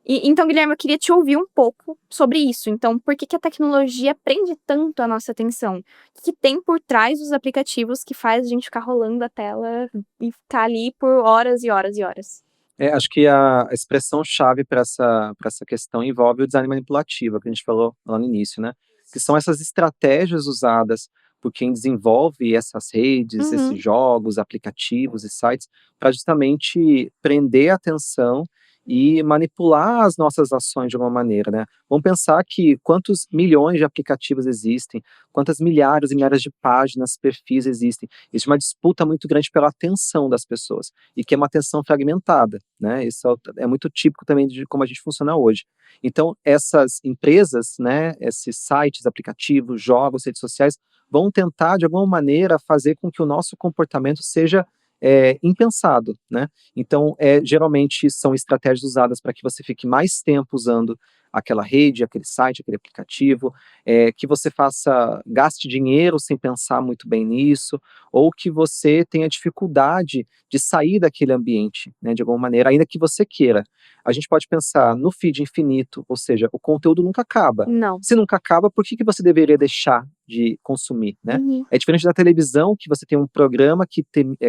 Então, Guilherme, eu queria te ouvir um pouco sobre isso. Então, por que a tecnologia prende tanto a nossa atenção? O que tem por trás dos aplicativos que faz a gente ficar rolando a tela e ficar ali por horas e horas e horas? Acho que a expressão-chave para essa questão envolve o design manipulativo, que a gente falou lá no início, né? Que são essas estratégias usadas por quem desenvolve essas redes, esses Uhum. jogos, aplicativos e sites, para justamente prender a atenção e manipular as nossas ações de alguma maneira, né? Vamos pensar que quantos milhões de aplicativos existem, quantas milhares e milhares de páginas, perfis existem. Existe uma disputa muito grande pela atenção das pessoas e que é uma atenção fragmentada, né? Isso é muito típico também de como a gente funciona hoje. Então, essas empresas, né, esses sites, aplicativos, jogos, redes sociais, vão tentar, de alguma maneira, fazer com que o nosso comportamento seja impensado, né? Então, geralmente são estratégias usadas para que você fique mais tempo usando aquela rede, aquele site, aquele aplicativo, que você gaste dinheiro sem pensar muito bem nisso, ou que você tenha dificuldade de sair daquele ambiente, né, de alguma maneira, ainda que você queira. A gente pode pensar no feed infinito, ou seja, o conteúdo nunca acaba. Não. Se nunca acaba, por que você deveria deixar de consumir, né? Uhum. É diferente da televisão, que você tem um programa que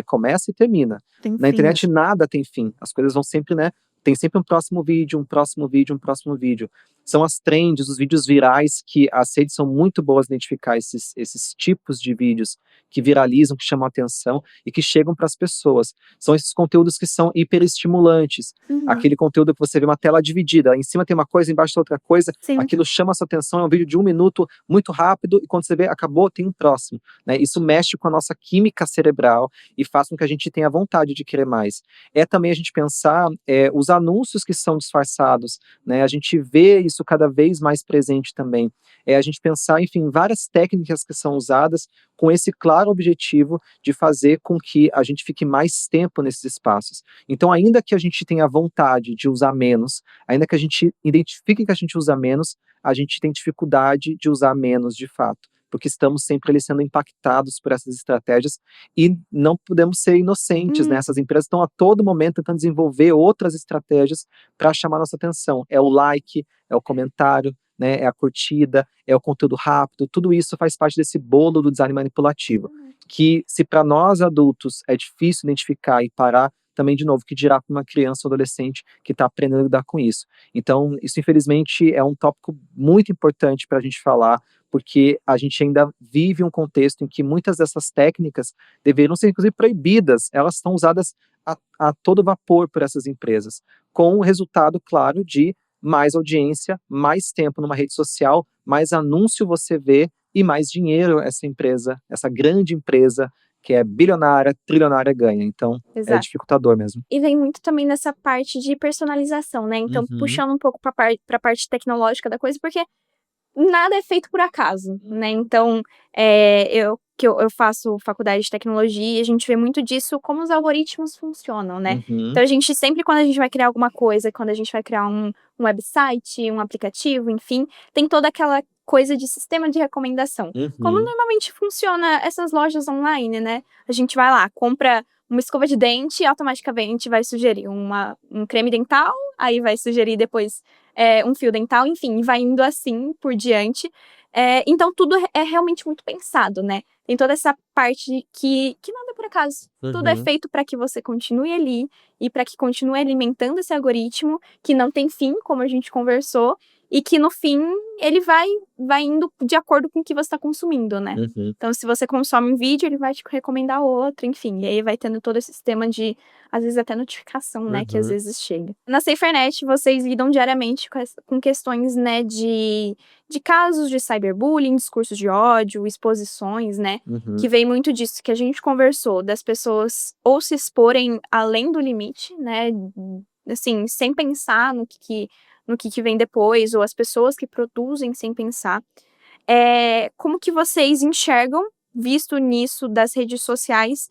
começa e termina. Tem Na fim. internet nada tem fim. As coisas vão sempre, né? Tem sempre um próximo vídeo, um próximo vídeo, um próximo vídeo. são as trends, os vídeos virais, que as redes são muito boas em identificar esses tipos de vídeos que viralizam, que chamam a atenção e que chegam para as pessoas. São esses conteúdos que são hiperestimulantes. Uhum. Aquele conteúdo que você vê uma tela dividida, em cima tem uma coisa, embaixo tem outra coisa, Sim. aquilo chama a sua atenção, é um vídeo de 1 minuto, muito rápido, e quando você vê, acabou, tem um próximo, né? Isso mexe com a nossa química cerebral e faz com que a gente tenha vontade de querer mais. É também a gente pensar os anúncios que são disfarçados, né? A gente vê isso cada vez mais presente também. É a gente pensar, enfim, várias técnicas que são usadas com esse claro objetivo de fazer com que a gente fique mais tempo nesses espaços. Então, ainda que a gente tenha vontade de usar menos, ainda que a gente identifique que a gente usa menos, a gente tem dificuldade de usar menos de fato, porque estamos sempre ali sendo impactados por essas estratégias e não podemos ser inocentes, né? Hum. Essas empresas estão a todo momento tentando desenvolver outras estratégias para chamar nossa atenção. É o like, é o comentário, né? É a curtida, é o conteúdo rápido, tudo isso faz parte desse bolo do design manipulativo, que se para nós adultos é difícil identificar e parar, também, de novo, que dirá para uma criança ou adolescente que está aprendendo a lidar com isso. Então, isso infelizmente é um tópico muito importante para a gente falar, porque a gente ainda vive um contexto em que muitas dessas técnicas deveriam ser, inclusive, proibidas. Elas são usadas a todo vapor por essas empresas, com o resultado, claro, de mais audiência, mais tempo numa rede social, mais anúncio você vê e mais dinheiro essa empresa, essa grande empresa que é bilionária, trilionária ganha. Então, é Exato. dificultador mesmo. E vem muito também nessa parte de personalização, né? Então, Uhum. puxando um pouco para a parte tecnológica da coisa, porque nada é feito por acaso, né? Então, eu faço faculdade de tecnologia, a gente vê muito disso, como os algoritmos funcionam, né? Uhum. Então, a gente sempre, quando a gente vai criar alguma coisa, quando a gente vai criar um website, um aplicativo, enfim, tem toda aquela coisa de sistema de recomendação. Como Uhum. normalmente funciona essas lojas online, né? A gente vai lá, compra uma escova de dente e automaticamente vai sugerir um creme dental, aí vai sugerir depois um fio dental, enfim, vai indo assim por diante. Então tudo é realmente muito pensado, né? Tem toda essa parte que nada é por acaso. Tudo é Uhum. feito para que você continue ali e para que continue alimentando esse algoritmo que não tem fim, como a gente conversou, e que no fim ele vai indo de acordo com o que você está consumindo, né? Uhum. Então, se você consome um vídeo, ele vai te recomendar outro, enfim. E aí vai tendo todo esse sistema de, às vezes, até notificação, né? Que às Uhum. vezes chega. Na SaferNet, vocês lidam diariamente com questões, né? De casos de cyberbullying, discursos de ódio, exposições, né? Uhum. Que vem muito disso que a gente conversou, das pessoas ou se exporem além do limite, né? Assim, sem pensar no que vem depois, ou as pessoas que produzem sem pensar. Como que vocês enxergam, visto nisso das redes sociais,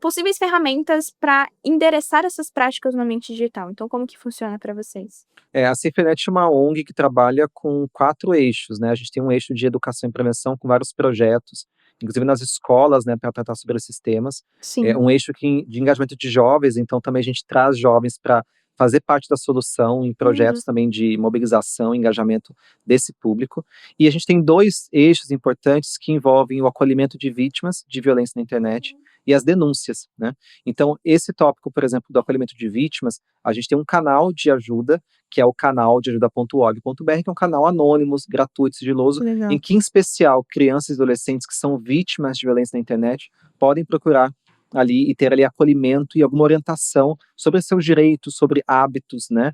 possíveis ferramentas para endereçar essas práticas no ambiente digital? Então, como que funciona para vocês? A Cifernet é uma ONG que trabalha com 4 eixos, né, a gente tem um eixo de educação e prevenção com vários projetos, inclusive nas escolas, né, para tratar sobre esses temas. É Sim. um eixo de engajamento de jovens, então também a gente traz jovens para fazer parte da solução em Uhum. projetos também de mobilização e engajamento desse público. E a gente tem 2 eixos importantes que envolvem o acolhimento de vítimas de violência na internet e as denúncias, né. Então esse tópico, por exemplo, do acolhimento de vítimas, a gente tem um canal de ajuda que é o canal de ajuda.org.br, que é um canal anônimo, gratuito, sigiloso, Que em legal. que, em especial, crianças e adolescentes que são vítimas de violência na internet podem procurar ali e ter ali acolhimento e alguma orientação sobre seus direitos, sobre hábitos, né,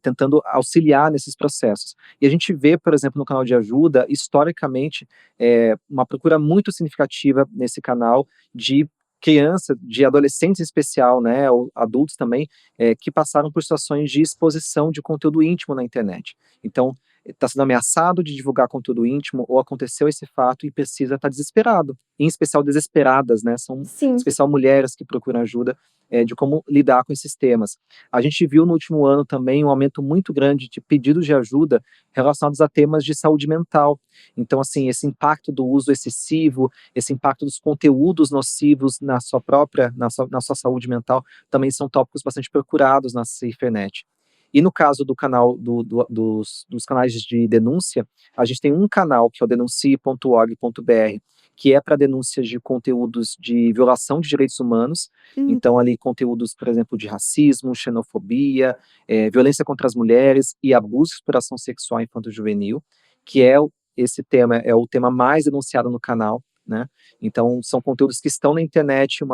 tentando auxiliar nesses processos. E a gente vê, por exemplo, no canal de ajuda, historicamente, uma procura muito significativa nesse canal de criança, de adolescentes em especial, né, ou adultos também, que passaram por situações de exposição de conteúdo íntimo na internet. Então, está sendo ameaçado de divulgar conteúdo íntimo ou aconteceu esse fato e precisa estar desesperado, em especial desesperadas, né, são em Sim. especial mulheres que procuram ajuda, de como lidar com esses temas. A gente viu no último ano também um aumento muito grande de pedidos de ajuda relacionados a temas de saúde mental. Então, assim, esse impacto do uso excessivo, esse impacto dos conteúdos nocivos na sua saúde mental, também são tópicos bastante procurados na Cifernet. E no caso do canal dos canais de denúncia, a gente tem um canal que é o denuncie.org.br, que é para denúncias de conteúdos de violação de direitos humanos. Então, ali, conteúdos, por exemplo, de racismo, xenofobia, violência contra as mulheres e abuso de exploração sexual infanto-juvenil, que esse tema é o tema mais denunciado no canal, né? Então, são conteúdos que estão na internet,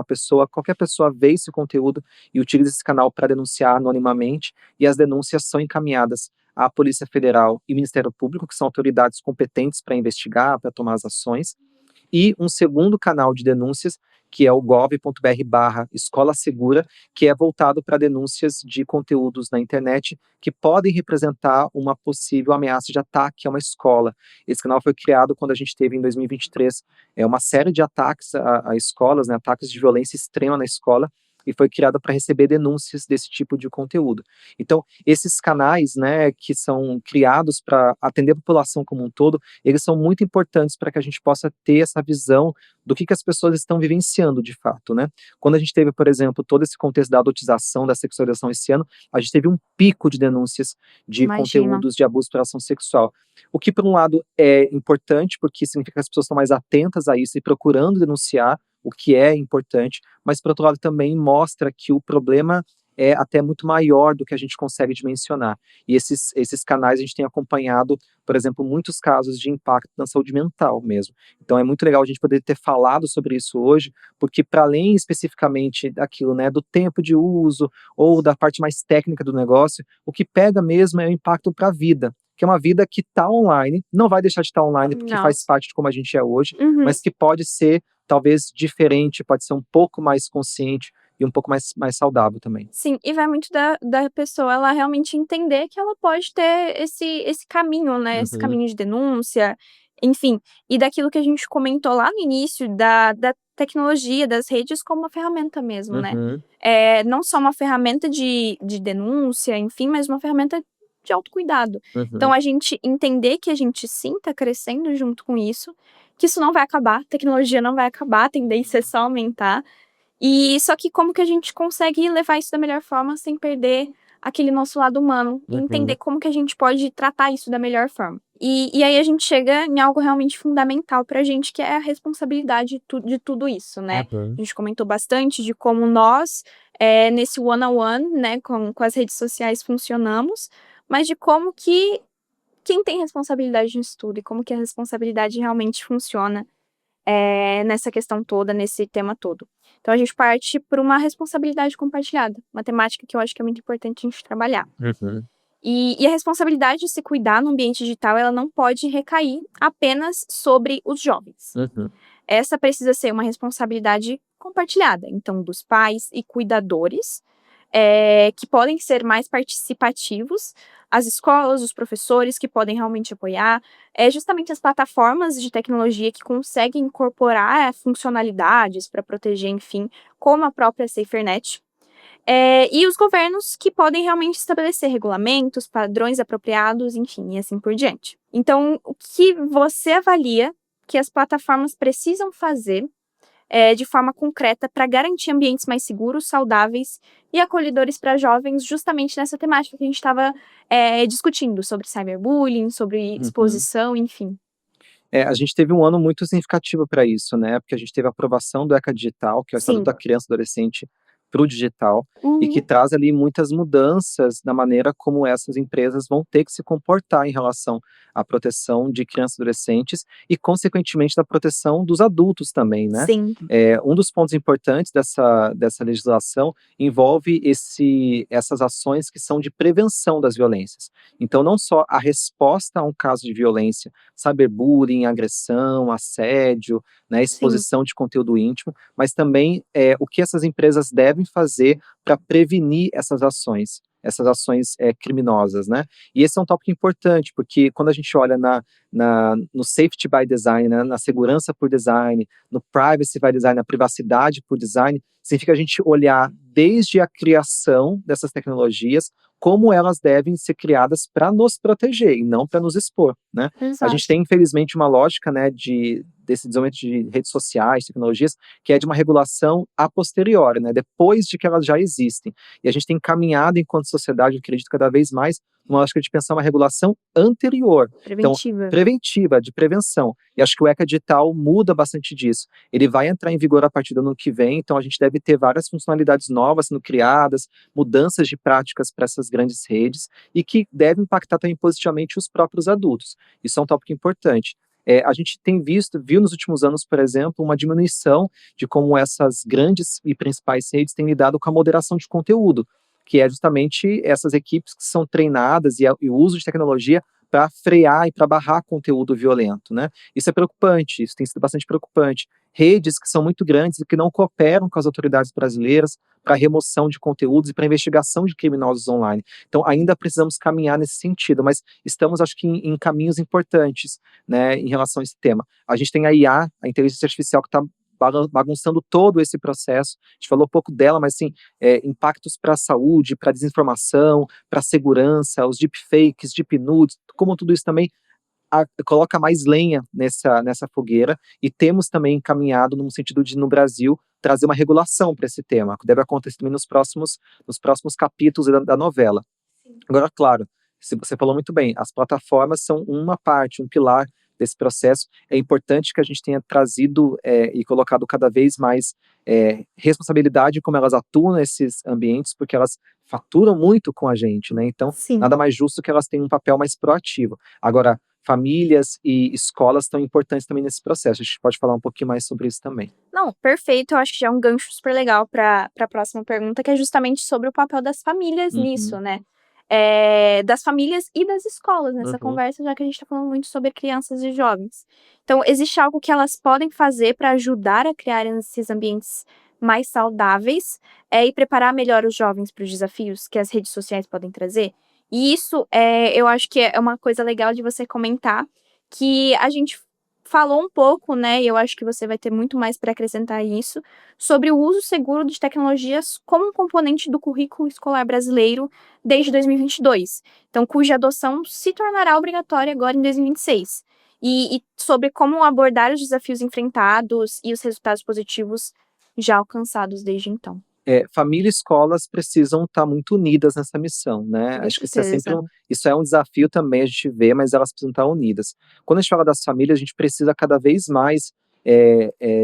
qualquer pessoa vê esse conteúdo e utiliza esse canal para denunciar anonimamente, e as denúncias são encaminhadas à Polícia Federal e Ministério Público, que são autoridades competentes para investigar, para tomar as ações, e um segundo canal de denúncias, que é o gov.br/escola segura, que é voltado para denúncias de conteúdos na internet que podem representar uma possível ameaça de ataque a uma escola. Esse canal foi criado quando a gente teve, em 2023, uma série de ataques a escolas, né, ataques de violência extrema na escola, e foi criada para receber denúncias desse tipo de conteúdo. Então, esses canais, né, que são criados para atender a população como um todo, eles são muito importantes para que a gente possa ter essa visão do que as pessoas estão vivenciando de fato, né? Quando a gente teve, por exemplo, todo esse contexto da adotização, da sexualização esse ano, a gente teve um pico de denúncias de Imagina. conteúdos de abuso por ação sexual. O que, por um lado, é importante, porque significa que as pessoas estão mais atentas a isso e procurando denunciar, o que é importante, mas, por outro lado, também mostra que o problema é até muito maior do que a gente consegue dimensionar. E esses canais a gente tem acompanhado, por exemplo, muitos casos de impacto na saúde mental mesmo. Então é muito legal a gente poder ter falado sobre isso hoje, porque para além especificamente daquilo, né, do tempo de uso ou da parte mais técnica do negócio, o que pega mesmo é o impacto para a vida, que é uma vida que está online, não vai deixar de estar online porque Não. faz parte de como a gente é hoje, Uhum. mas que pode ser talvez diferente, pode ser um pouco mais consciente e um pouco mais saudável também. Sim, e vai muito da pessoa ela realmente entender que ela pode ter esse caminho, né, esse Uhum. caminho de denúncia, enfim. E daquilo que a gente comentou lá no início da tecnologia, das redes como uma ferramenta mesmo, né. Uhum. Não só uma ferramenta de denúncia, enfim, mas uma ferramenta de autocuidado. Então Uhum. a gente entender que a gente sim tá crescendo junto com isso, que isso não vai acabar, tecnologia não vai acabar, a tendência é só aumentar. E só que como que a gente consegue levar isso da melhor forma sem perder aquele nosso lado humano e Uhum. entender como que a gente pode tratar isso da melhor forma. E aí a gente chega em algo realmente fundamental pra gente, que é a responsabilidade de tudo isso, né. Uhum. A gente comentou bastante de como nós, nesse one on one, né, com as redes sociais funcionamos, mas de como que quem tem responsabilidade nisso tudo e como que a responsabilidade realmente funciona nessa questão toda, nesse tema todo. Então a gente parte por uma responsabilidade compartilhada, uma temática que eu acho que é muito importante a gente trabalhar. Uhum. E a responsabilidade de se cuidar no ambiente digital, ela não pode recair apenas sobre os jovens. Uhum. Essa precisa ser uma responsabilidade compartilhada, então dos pais e cuidadores, que podem ser mais participativos, as escolas, os professores que podem realmente apoiar, justamente as plataformas de tecnologia que conseguem incorporar funcionalidades para proteger, enfim, como a própria SaferNet. E os governos que podem realmente estabelecer regulamentos, padrões apropriados, enfim, e assim por diante. Então, o que você avalia que as plataformas precisam fazer de forma concreta para garantir ambientes mais seguros, saudáveis e acolhedores para jovens, justamente nessa temática que a gente estava discutindo, sobre cyberbullying, sobre Uhum. exposição, enfim. A gente teve um ano muito significativo para isso, né, porque a gente teve a aprovação do ECA Digital, que é o Estatuto Sim. da Criança e Adolescente para o digital, e que Uhum. traz ali muitas mudanças na maneira como essas empresas vão ter que se comportar em relação à proteção de crianças e adolescentes e, consequentemente, da proteção dos adultos também, né. Sim. Um dos pontos importantes dessa legislação envolve essas ações que são de prevenção das violências. Então, não só a resposta a um caso de violência, cyberbullying, agressão, assédio, né, Sim. exposição de conteúdo íntimo, mas também o que essas empresas devem fazer para prevenir essas ações criminosas, né? E esse é um tópico importante, porque quando a gente olha no safety by design, né, na segurança por design, no privacy by design, na privacidade por design, significa a gente olhar desde a criação dessas tecnologias, como elas devem ser criadas para nos proteger e não para nos expor, né? A gente Exato. tem, infelizmente, uma lógica, né, desse desenvolvimento de redes sociais, tecnologias, que é de uma regulação a posteriori, né, depois de que elas já existem. E a gente tem caminhado enquanto sociedade, eu acredito, cada vez mais numa lógica de pensar uma regulação anterior. Então, Preventiva. preventiva, de prevenção. E acho que o ECA Digital muda bastante disso. Ele vai entrar em vigor a partir do ano que vem, então a gente deve ter várias funcionalidades novas sendo criadas, mudanças de práticas para essas grandes redes, e que devem impactar também positivamente os próprios adultos. Isso é um tópico importante. A gente viu nos últimos anos, por exemplo, uma diminuição de como essas grandes e principais redes têm lidado com a moderação de conteúdo, que é justamente essas equipes que são treinadas e o uso de tecnologia para frear e para barrar conteúdo violento, né? Isso é preocupante, isso tem sido bastante preocupante. Redes que são muito grandes e que não cooperam com as autoridades brasileiras para remoção de conteúdos e para investigação de criminosos online. Então, ainda precisamos caminhar nesse sentido, mas estamos, acho que, em caminhos importantes, né, em relação a esse tema. A gente tem a IA, a inteligência artificial, que está bagunçando todo esse processo. A gente falou pouco dela, mas sim, impactos para a saúde, para a desinformação, para a segurança, os deepfakes, deep nudes, como tudo isso também coloca mais lenha nessa fogueira, e temos também encaminhado no sentido de, no Brasil, trazer uma regulação para esse tema, que deve acontecer também nos próximos capítulos da novela. Agora, claro, se você falou muito bem, as plataformas são uma parte, um pilar desse processo. É importante que a gente tenha trazido e colocado cada vez mais responsabilidade como elas atuam nesses ambientes, porque elas faturam muito com a gente, né? Então, Sim. nada mais justo que elas tenham um papel mais proativo. Agora, famílias e escolas estão importantes também nesse processo. A gente pode falar um pouquinho mais sobre isso também. Não, perfeito. Eu acho que já é um gancho super legal para a próxima pergunta, que é justamente sobre o papel das famílias nisso, Uhum, né? Das famílias e das escolas nessa uhum. conversa, já que a gente está falando muito sobre crianças e jovens. Então, existe algo que elas podem fazer para ajudar a criar esses ambientes mais saudáveis, e preparar melhor os jovens para os desafios que as redes sociais podem trazer? E isso, eu acho que é uma coisa legal de você comentar, que a gente falou um pouco, né, e eu acho que você vai ter muito mais para acrescentar isso, sobre o uso seguro de tecnologias como um componente do currículo escolar brasileiro desde 2022, então cuja adoção se tornará obrigatória agora em 2026. E sobre como abordar os desafios enfrentados e os resultados positivos já alcançados desde então. Família e escolas precisam estar muito unidas nessa missão, né? Com Acho que isso é sempre certeza. isso é um desafio também, a gente vê, mas elas precisam estar unidas. Quando a gente fala das famílias, a gente precisa cada vez mais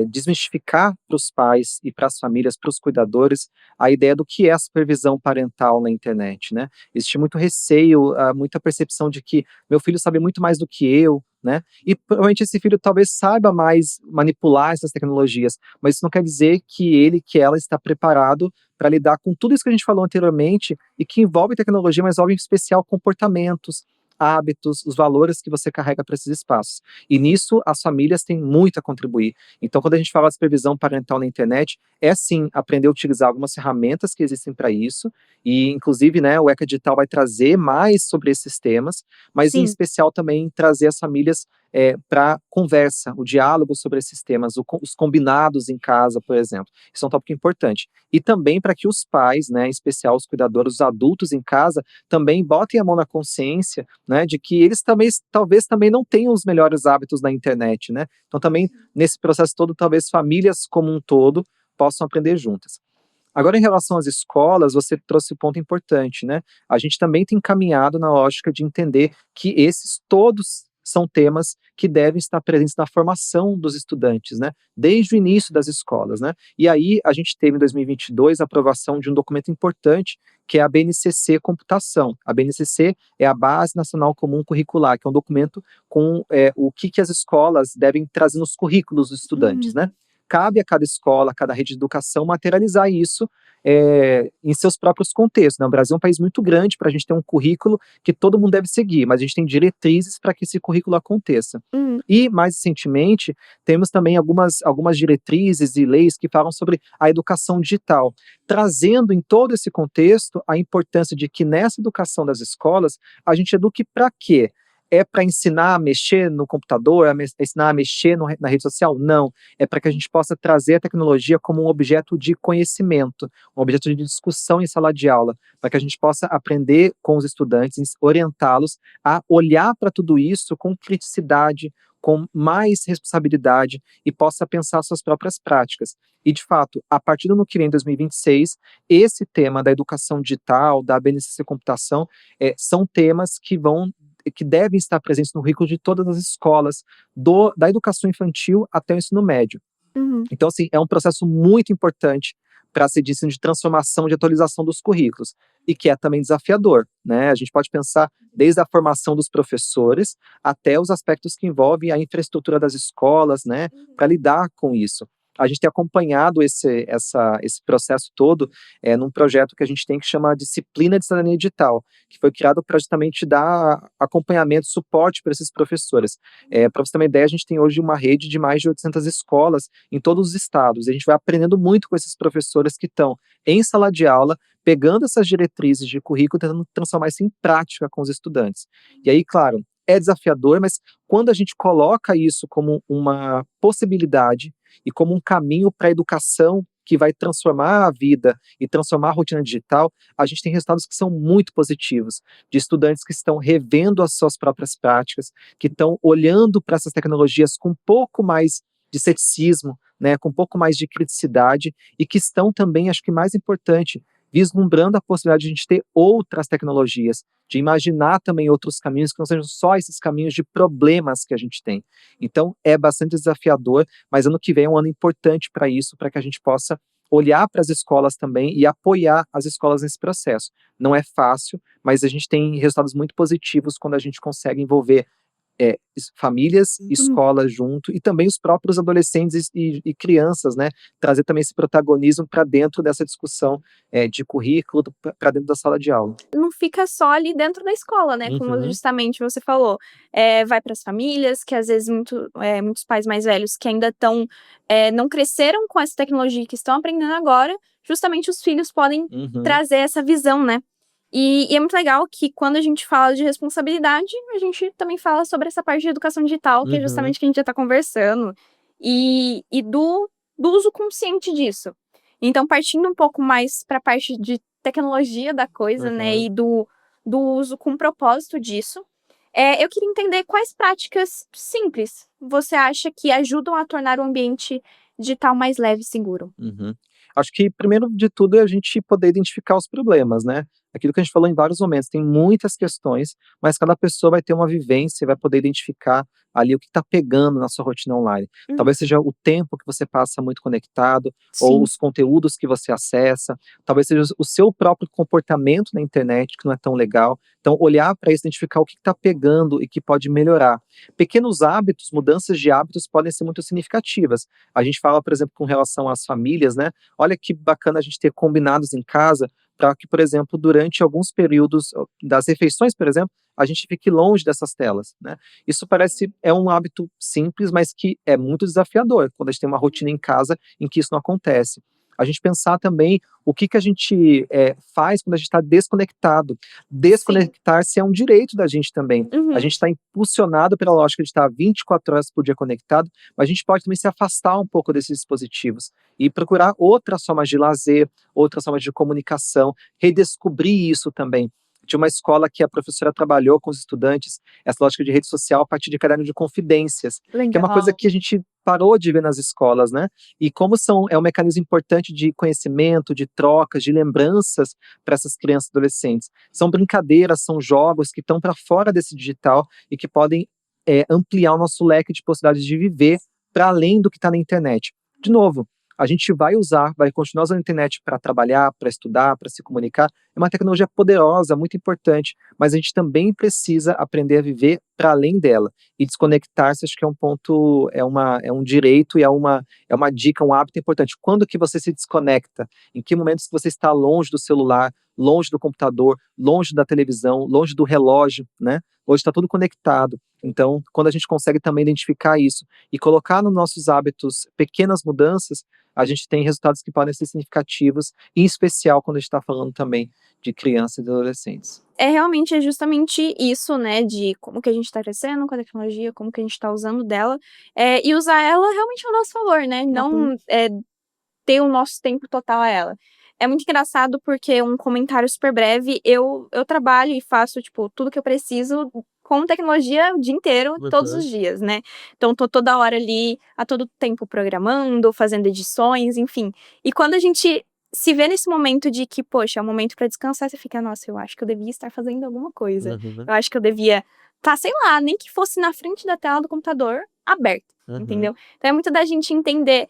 desmistificar para os pais e para as famílias, para os cuidadores, a ideia do que é a supervisão parental na internet, né? Existe muito receio, muita percepção de que meu filho sabe muito mais do que eu, né? E provavelmente esse filho talvez saiba mais manipular essas tecnologias, mas isso não quer dizer que ele, que ela está preparado para lidar com tudo isso que a gente falou anteriormente e que envolve tecnologia, mas envolve em especial comportamentos, hábitos, os valores que você carrega para esses espaços. E nisso as famílias têm muito a contribuir. Então, quando a gente fala de supervisão parental na internet, é sim aprender a utilizar algumas ferramentas que existem para isso, e inclusive, né, o ECA Digital vai trazer mais sobre esses temas, mas em Sim. especial também trazer as famílias para conversa, o diálogo sobre esses temas, os combinados em casa, por exemplo. Isso é um tópico importante. E também para que os pais, né, em especial os cuidadores, os adultos em casa, também botem a mão na consciência, né, de que eles também, talvez também não tenham os melhores hábitos na internet, né? Então também, nesse processo todo, talvez famílias como um todo possam aprender juntas. Agora, em relação às escolas, você trouxe um ponto importante, né? A gente também tem caminhado na lógica de entender que esses todos são temas que devem estar presentes na formação dos estudantes, né? Desde o início das escolas, né? E aí, a gente teve em 2022 a aprovação de um documento importante, que é a BNCC Computação. A BNCC é a Base Nacional Comum Curricular, que é um documento com o que as escolas devem trazer nos currículos dos estudantes, né? Cabe a cada escola, a cada rede de educação materializar isso em seus próprios contextos, né? O Brasil é um país muito grande para a gente ter um currículo que todo mundo deve seguir, mas a gente tem diretrizes para que esse currículo aconteça. Hum. E, mais recentemente, temos também algumas diretrizes e leis que falam sobre a educação digital, trazendo em todo esse contexto a importância de que nessa educação das escolas a gente eduque para quê? É para ensinar a mexer no computador, ensinar a mexer na rede social? Não. É para que a gente possa trazer a tecnologia como um objeto de conhecimento, um objeto de discussão em sala de aula, para que a gente possa aprender com os estudantes, orientá-los a olhar para tudo isso com criticidade, com mais responsabilidade e possa pensar suas próprias práticas. E, de fato, a partir do Nuclear em 2026, esse tema da educação digital, da BNCC Computação, são temas que devem estar presentes no currículo de todas as escolas, da educação infantil até o ensino médio. Uhum. Então, assim, é um processo muito importante para se dizer de transformação, de atualização dos currículos, e que é também desafiador, né? A gente pode pensar desde a formação dos professores até os aspectos que envolvem a infraestrutura das escolas, né, para lidar com isso. A gente tem acompanhado esse processo todo num projeto que a gente tem que chama Disciplina de Cidadania Digital, que foi criado para justamente dar acompanhamento, suporte para esses professores. Para você ter uma ideia, a gente tem hoje uma rede de mais de 800 escolas em todos os estados, e a gente vai aprendendo muito com esses professores que estão em sala de aula, pegando essas diretrizes de currículo, tentando transformar isso em prática com os estudantes. E aí, claro, é desafiador, mas quando a gente coloca isso como uma possibilidade e como um caminho para a educação que vai transformar a vida e transformar a rotina digital, a gente tem resultados que são muito positivos, de estudantes que estão revendo as suas próprias práticas, que estão olhando para essas tecnologias com um pouco mais de ceticismo, né, com um pouco mais de criticidade, e que estão também, acho que mais importante, vislumbrando a possibilidade de a gente ter outras tecnologias, de imaginar também outros caminhos que não sejam só esses caminhos de problemas que a gente tem. Então, é bastante desafiador, mas ano que vem é um ano importante para isso, para que a gente possa olhar para as escolas também e apoiar as escolas nesse processo. Não é fácil, mas a gente tem resultados muito positivos quando a gente consegue envolver famílias, escolas junto, e também os próprios adolescentes e crianças, né, trazer também esse protagonismo para dentro dessa discussão de currículo, para dentro da sala de aula. Não fica só ali dentro da escola, né, como Uhum. justamente você falou, vai para as famílias, que às vezes muitos pais mais velhos que ainda não cresceram com essa tecnologia, que estão aprendendo agora, justamente os filhos podem Uhum. trazer essa visão, né. E é muito legal que quando a gente fala de responsabilidade, a gente também fala sobre essa parte de educação digital, que é Uhum. justamente o que a gente já está conversando, e do uso consciente disso. Então, partindo um pouco mais para a parte de tecnologia da coisa, né, Uhum. e do uso com propósito disso, eu queria entender quais práticas simples você acha que ajudam a tornar o ambiente digital mais leve e seguro. Uhum. Acho que, primeiro de tudo, é a gente poder identificar os problemas, né? Aquilo que a gente falou em vários momentos, tem muitas questões, mas cada pessoa vai ter uma vivência e vai poder identificar ali o que está pegando na sua rotina online. Uhum. Talvez seja o tempo que você passa muito conectado, ou Sim. os conteúdos que você acessa, talvez seja o seu próprio comportamento na internet, que não é tão legal. Então, olhar para isso, identificar o que está pegando e que pode melhorar. Pequenos hábitos, mudanças de hábitos podem ser muito significativas. A gente fala, por exemplo, com relação às famílias, né? Olha que bacana a gente ter combinados em casa para que, por exemplo, durante alguns períodos das refeições, por exemplo, a gente fique longe dessas telas, né? Isso parece um hábito simples, mas que é muito desafiador quando a gente tem uma rotina em casa em que isso não acontece. A gente pensar também o que a gente faz quando a gente está desconectado. Sim. Desconectar-se é um direito da gente também. A Uhum. gente está impulsionado pela lógica de estar 24 horas por dia conectado, mas a gente pode também se afastar um pouco desses dispositivos e procurar outras formas de lazer, outras formas de comunicação, redescobrir isso também. Tinha uma escola que a professora trabalhou com os estudantes essa lógica de rede social a partir de caderno de confidências, que é uma coisa Legal. que a gente parou de ver nas escolas, né? E como é um mecanismo importante de conhecimento, de trocas, de lembranças para essas crianças e adolescentes. São brincadeiras, são jogos que estão para fora desse digital e que podem ampliar o nosso leque de possibilidades de viver para além do que está na internet. De novo, a gente vai continuar usando a internet para trabalhar, para estudar, para se comunicar. É uma tecnologia poderosa, muito importante, mas a gente também precisa aprender a viver para além dela. E desconectar-se, acho que é um ponto, é um direito e é uma dica, um hábito importante. Quando que você se desconecta? Em que momentos você está longe do celular, longe do computador, longe da televisão, longe do relógio, né? Hoje está tudo conectado. Então, quando a gente consegue também identificar isso e colocar nos nossos hábitos pequenas mudanças, a gente tem resultados que podem ser significativos, em especial quando a gente está falando também de crianças e adolescentes. Realmente é justamente isso, né, de como que a gente tá crescendo com a tecnologia, como que a gente tá usando dela, e usar ela realmente ao nosso favor, né, Uhum. não, ter o nosso tempo total a ela. É muito engraçado porque um comentário super breve, eu trabalho e faço, tipo, tudo que eu preciso com tecnologia o dia inteiro, todos os Aham. dias, né? Então, tô toda hora ali, a todo tempo programando, fazendo edições, enfim. E quando a gente se vê nesse momento de que, poxa, é um momento pra descansar, você fica, nossa, eu acho que eu devia estar fazendo alguma coisa. Uhum. Eu acho que eu devia tá, sei lá, nem que fosse na frente da tela do computador, aberto, Uhum. entendeu? Então é muito da gente entender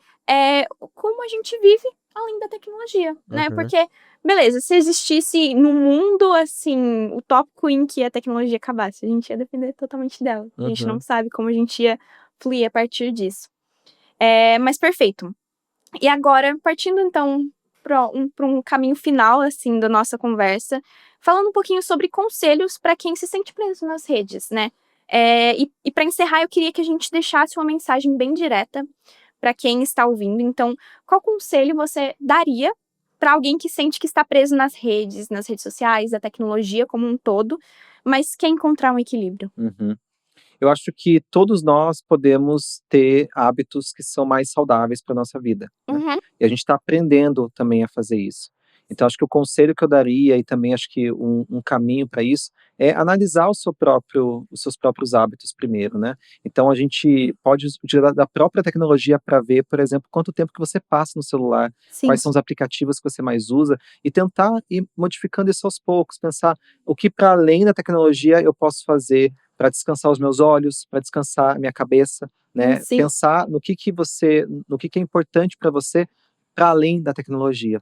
como a gente vive além da tecnologia, né? Uhum. Porque, beleza, se existisse no mundo, assim, utópico em que a tecnologia acabasse, a gente ia depender totalmente dela. A gente não Uhum. sabe como a gente ia fluir a partir disso. Mas perfeito. E agora, partindo então para um caminho final, assim, da nossa conversa, falando um pouquinho sobre conselhos para quem se sente preso nas redes, né? E para encerrar, eu queria que a gente deixasse uma mensagem bem direta para quem está ouvindo. Então, qual conselho você daria para alguém que sente que está preso nas redes sociais, a tecnologia como um todo, mas quer encontrar um equilíbrio? Uhum. Eu acho que todos nós podemos ter hábitos que são mais saudáveis para nossa vida, né. Uhum, E a gente está aprendendo também a fazer isso. Então acho que o conselho que eu daria e também acho que um caminho para isso, é analisar os seus próprios hábitos primeiro, né. Então a gente pode utilizar da própria tecnologia para ver, por exemplo, quanto tempo que você passa no celular, sim. quais são os aplicativos que você mais usa, e tentar ir modificando isso aos poucos, pensar o que para além da tecnologia eu posso fazer para descansar os meus olhos, para descansar a minha cabeça, né, Sim. pensar no que é importante para você, para além da tecnologia.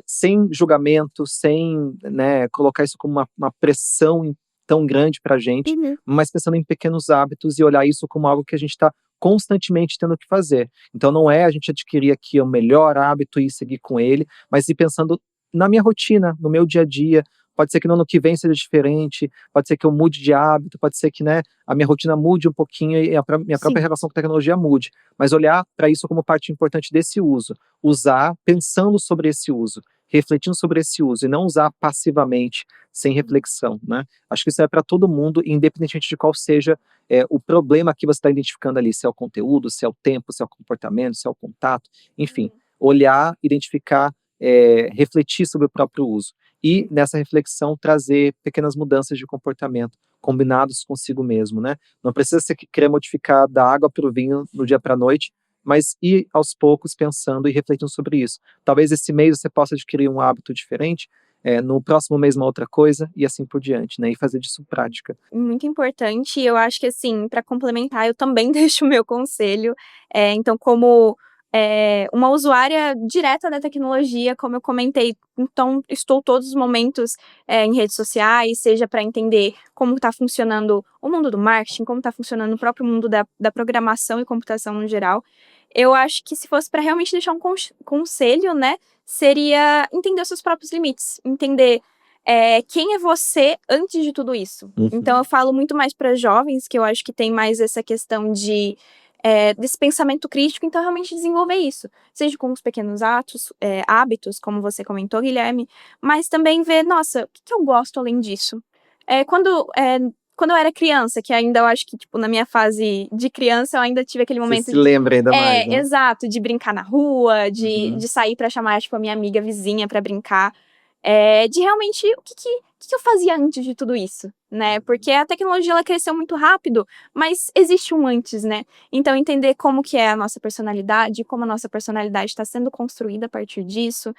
Sem julgamento, sem, né, colocar isso como uma pressão tão grande pra gente, Uhum. mas pensando em pequenos hábitos e olhar isso como algo que a gente está constantemente tendo que fazer. Então não é a gente adquirir aqui o melhor hábito e seguir com ele, mas ir pensando na minha rotina, no meu dia a dia. Pode ser que no ano que vem seja diferente, pode ser que eu mude de hábito, pode ser que, né, a minha rotina mude um pouquinho e minha própria Sim. relação com a tecnologia mude, mas olhar para isso como parte importante desse uso, usar pensando sobre esse uso, refletindo sobre esse uso e não usar passivamente, sem reflexão, né. Acho que isso é para todo mundo, independentemente de qual seja, o problema que você está identificando ali, se é o conteúdo, se é o tempo, se é o comportamento, se é o contato, enfim, olhar, identificar, refletir sobre o próprio uso. E nessa reflexão trazer pequenas mudanças de comportamento, combinados consigo mesmo, né. Não precisa ser que querer modificar da água para o vinho no dia para a noite, mas ir aos poucos pensando e refletindo sobre isso. Talvez esse mês você possa adquirir um hábito diferente, no próximo mês uma outra coisa e assim por diante, né, e fazer disso prática. Muito importante, e eu acho que, assim, para complementar, eu também deixo o meu conselho. Então, como, uma usuária direta da tecnologia, como eu comentei, então estou todos os momentos, em redes sociais, seja para entender como está funcionando o mundo do marketing, como está funcionando o próprio mundo da programação e computação no geral. Eu acho que se fosse para realmente deixar um conselho, né, seria entender os seus próprios limites, entender quem é você antes de tudo isso? Então eu Uhum. falo muito mais para jovens, que eu acho que tem mais essa questão desse pensamento crítico, então realmente desenvolver isso, seja com os pequenos hábitos, como você comentou, Guilherme, mas também ver, nossa, o que que eu gosto além disso? Quando eu era criança, que ainda eu acho que, tipo, na minha fase de criança, eu ainda tive aquele Você momento se lembra ainda mais, né. exato, de brincar na rua, de Uhum. de sair pra chamar, tipo, a minha amiga vizinha pra brincar. De realmente o que eu fazia antes de tudo isso, né, porque a tecnologia ela cresceu muito rápido, mas existe um antes, né. Então entender como que é a nossa personalidade, como a nossa personalidade está sendo construída a partir disso,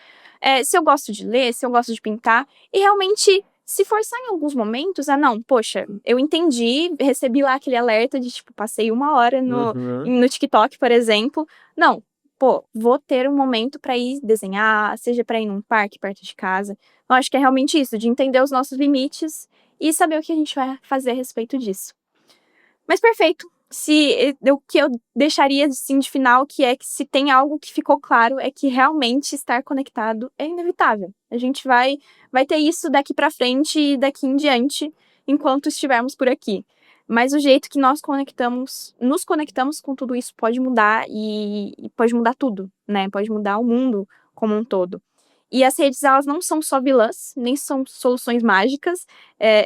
se eu gosto de ler, se eu gosto de pintar, e realmente se forçar em alguns momentos a não, poxa, eu entendi, recebi lá aquele alerta de tipo, passei 1 hora Uhum. no TikTok, por exemplo, não, pô, vou ter um momento para ir desenhar, seja para ir num parque perto de casa. Eu acho que é realmente isso, de entender os nossos limites e saber o que a gente vai fazer a respeito disso. Mas perfeito. O que eu deixaria assim de final, que é que se tem algo que ficou claro, é que realmente estar conectado é inevitável. A gente vai ter isso daqui para frente e daqui em diante, enquanto estivermos por aqui. Mas o jeito que nos conectamos com tudo isso pode mudar e pode mudar tudo, né? Pode mudar o mundo como um todo. E as redes, elas não são só vilãs, nem são soluções mágicas,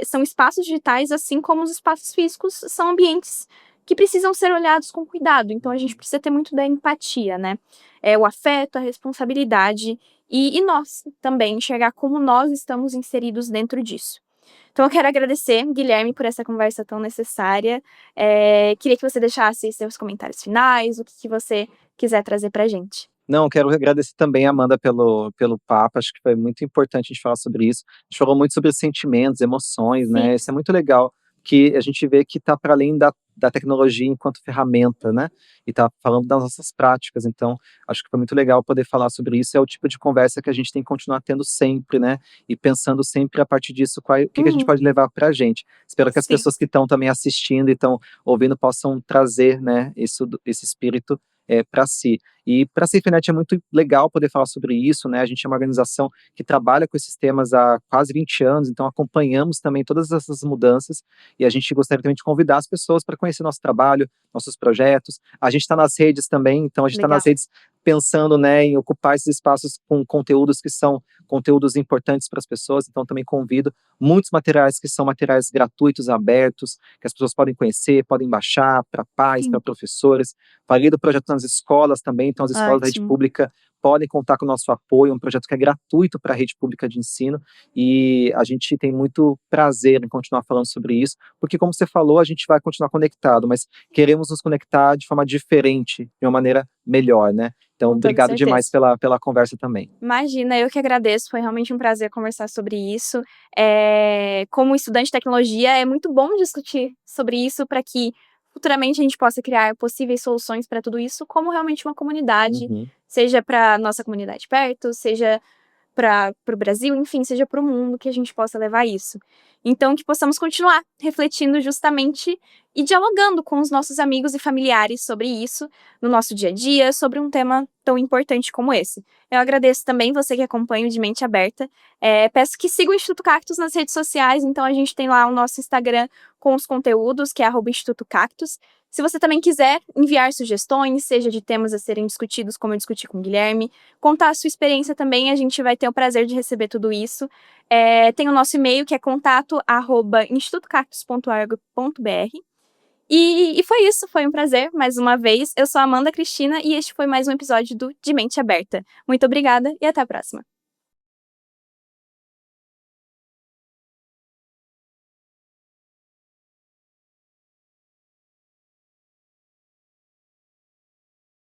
são espaços digitais, assim como os espaços físicos são ambientes que precisam ser olhados com cuidado. Então a gente precisa ter muito da empatia, né? O afeto, a responsabilidade e nós também enxergar como nós estamos inseridos dentro disso. Então eu quero agradecer, Guilherme, por essa conversa tão necessária. Queria que você deixasse seus comentários finais, o que você quiser trazer pra gente. Não, quero agradecer também, Amanda, pelo papo. Acho que foi muito importante a gente falar sobre isso. A gente falou muito sobre os sentimentos, emoções, Sim. né? Isso é muito legal, que a gente vê que está para além da tecnologia enquanto ferramenta, né? E tá falando das nossas práticas. Então, acho que foi muito legal poder falar sobre isso. É o tipo de conversa que a gente tem que continuar tendo sempre, né? E pensando sempre a partir disso, o que que a gente Uhum. pode levar para a gente. Espero que as Sim. pessoas que estão também assistindo e estão ouvindo possam trazer, né, esse espírito para si. E para a Safenet é muito legal poder falar sobre isso, né? A gente é uma organização que trabalha com esses temas há quase 20 anos, então acompanhamos também todas essas mudanças e a gente gostaria também de convidar as pessoas para conhecer nosso trabalho, nossos projetos. A gente está nas redes também, então a gente está Legal. nas redes pensando, né, em ocupar esses espaços com conteúdos que são conteúdos importantes para as pessoas, então também convido muitos materiais que são materiais gratuitos, abertos, que as pessoas podem conhecer, podem baixar para pais, para Sim. professores. Falei do projeto nas escolas também, então as escolas da rede Ótimo. pública podem contar com o nosso apoio, um projeto que é gratuito para a rede pública de ensino, e a gente tem muito prazer em continuar falando sobre isso, porque como você falou, a gente vai continuar conectado, mas queremos nos conectar de forma diferente, de uma maneira melhor, né? Então, Com toda obrigado demais certeza. pela conversa também. Imagina, eu que agradeço, foi realmente um prazer conversar sobre isso. Como estudante de tecnologia, é muito bom discutir sobre isso para que futuramente a gente possa criar possíveis soluções para tudo isso, como realmente uma comunidade, Uhum. seja para nossa comunidade perto, seja para o Brasil, enfim, seja para o mundo que a gente possa levar isso. Então, que possamos continuar refletindo justamente e dialogando com os nossos amigos e familiares sobre isso no nosso dia a dia, sobre um tema tão importante como esse. Eu agradeço também você que acompanha o De Mente Aberta. Peço que siga o Instituto Cactus nas redes sociais, então a gente tem lá o nosso Instagram com os conteúdos, que é @Instituto Cactus. Se você também quiser enviar sugestões, seja de temas a serem discutidos, como eu discuti com o Guilherme, contar a sua experiência também, a gente vai ter o prazer de receber tudo isso. Tem o nosso e-mail, que é contato@institutocactus.org.br. E foi isso, foi um prazer, mais uma vez. Eu sou a Amanda Cristina e este foi mais um episódio do De Mente Aberta. Muito obrigada e até a próxima.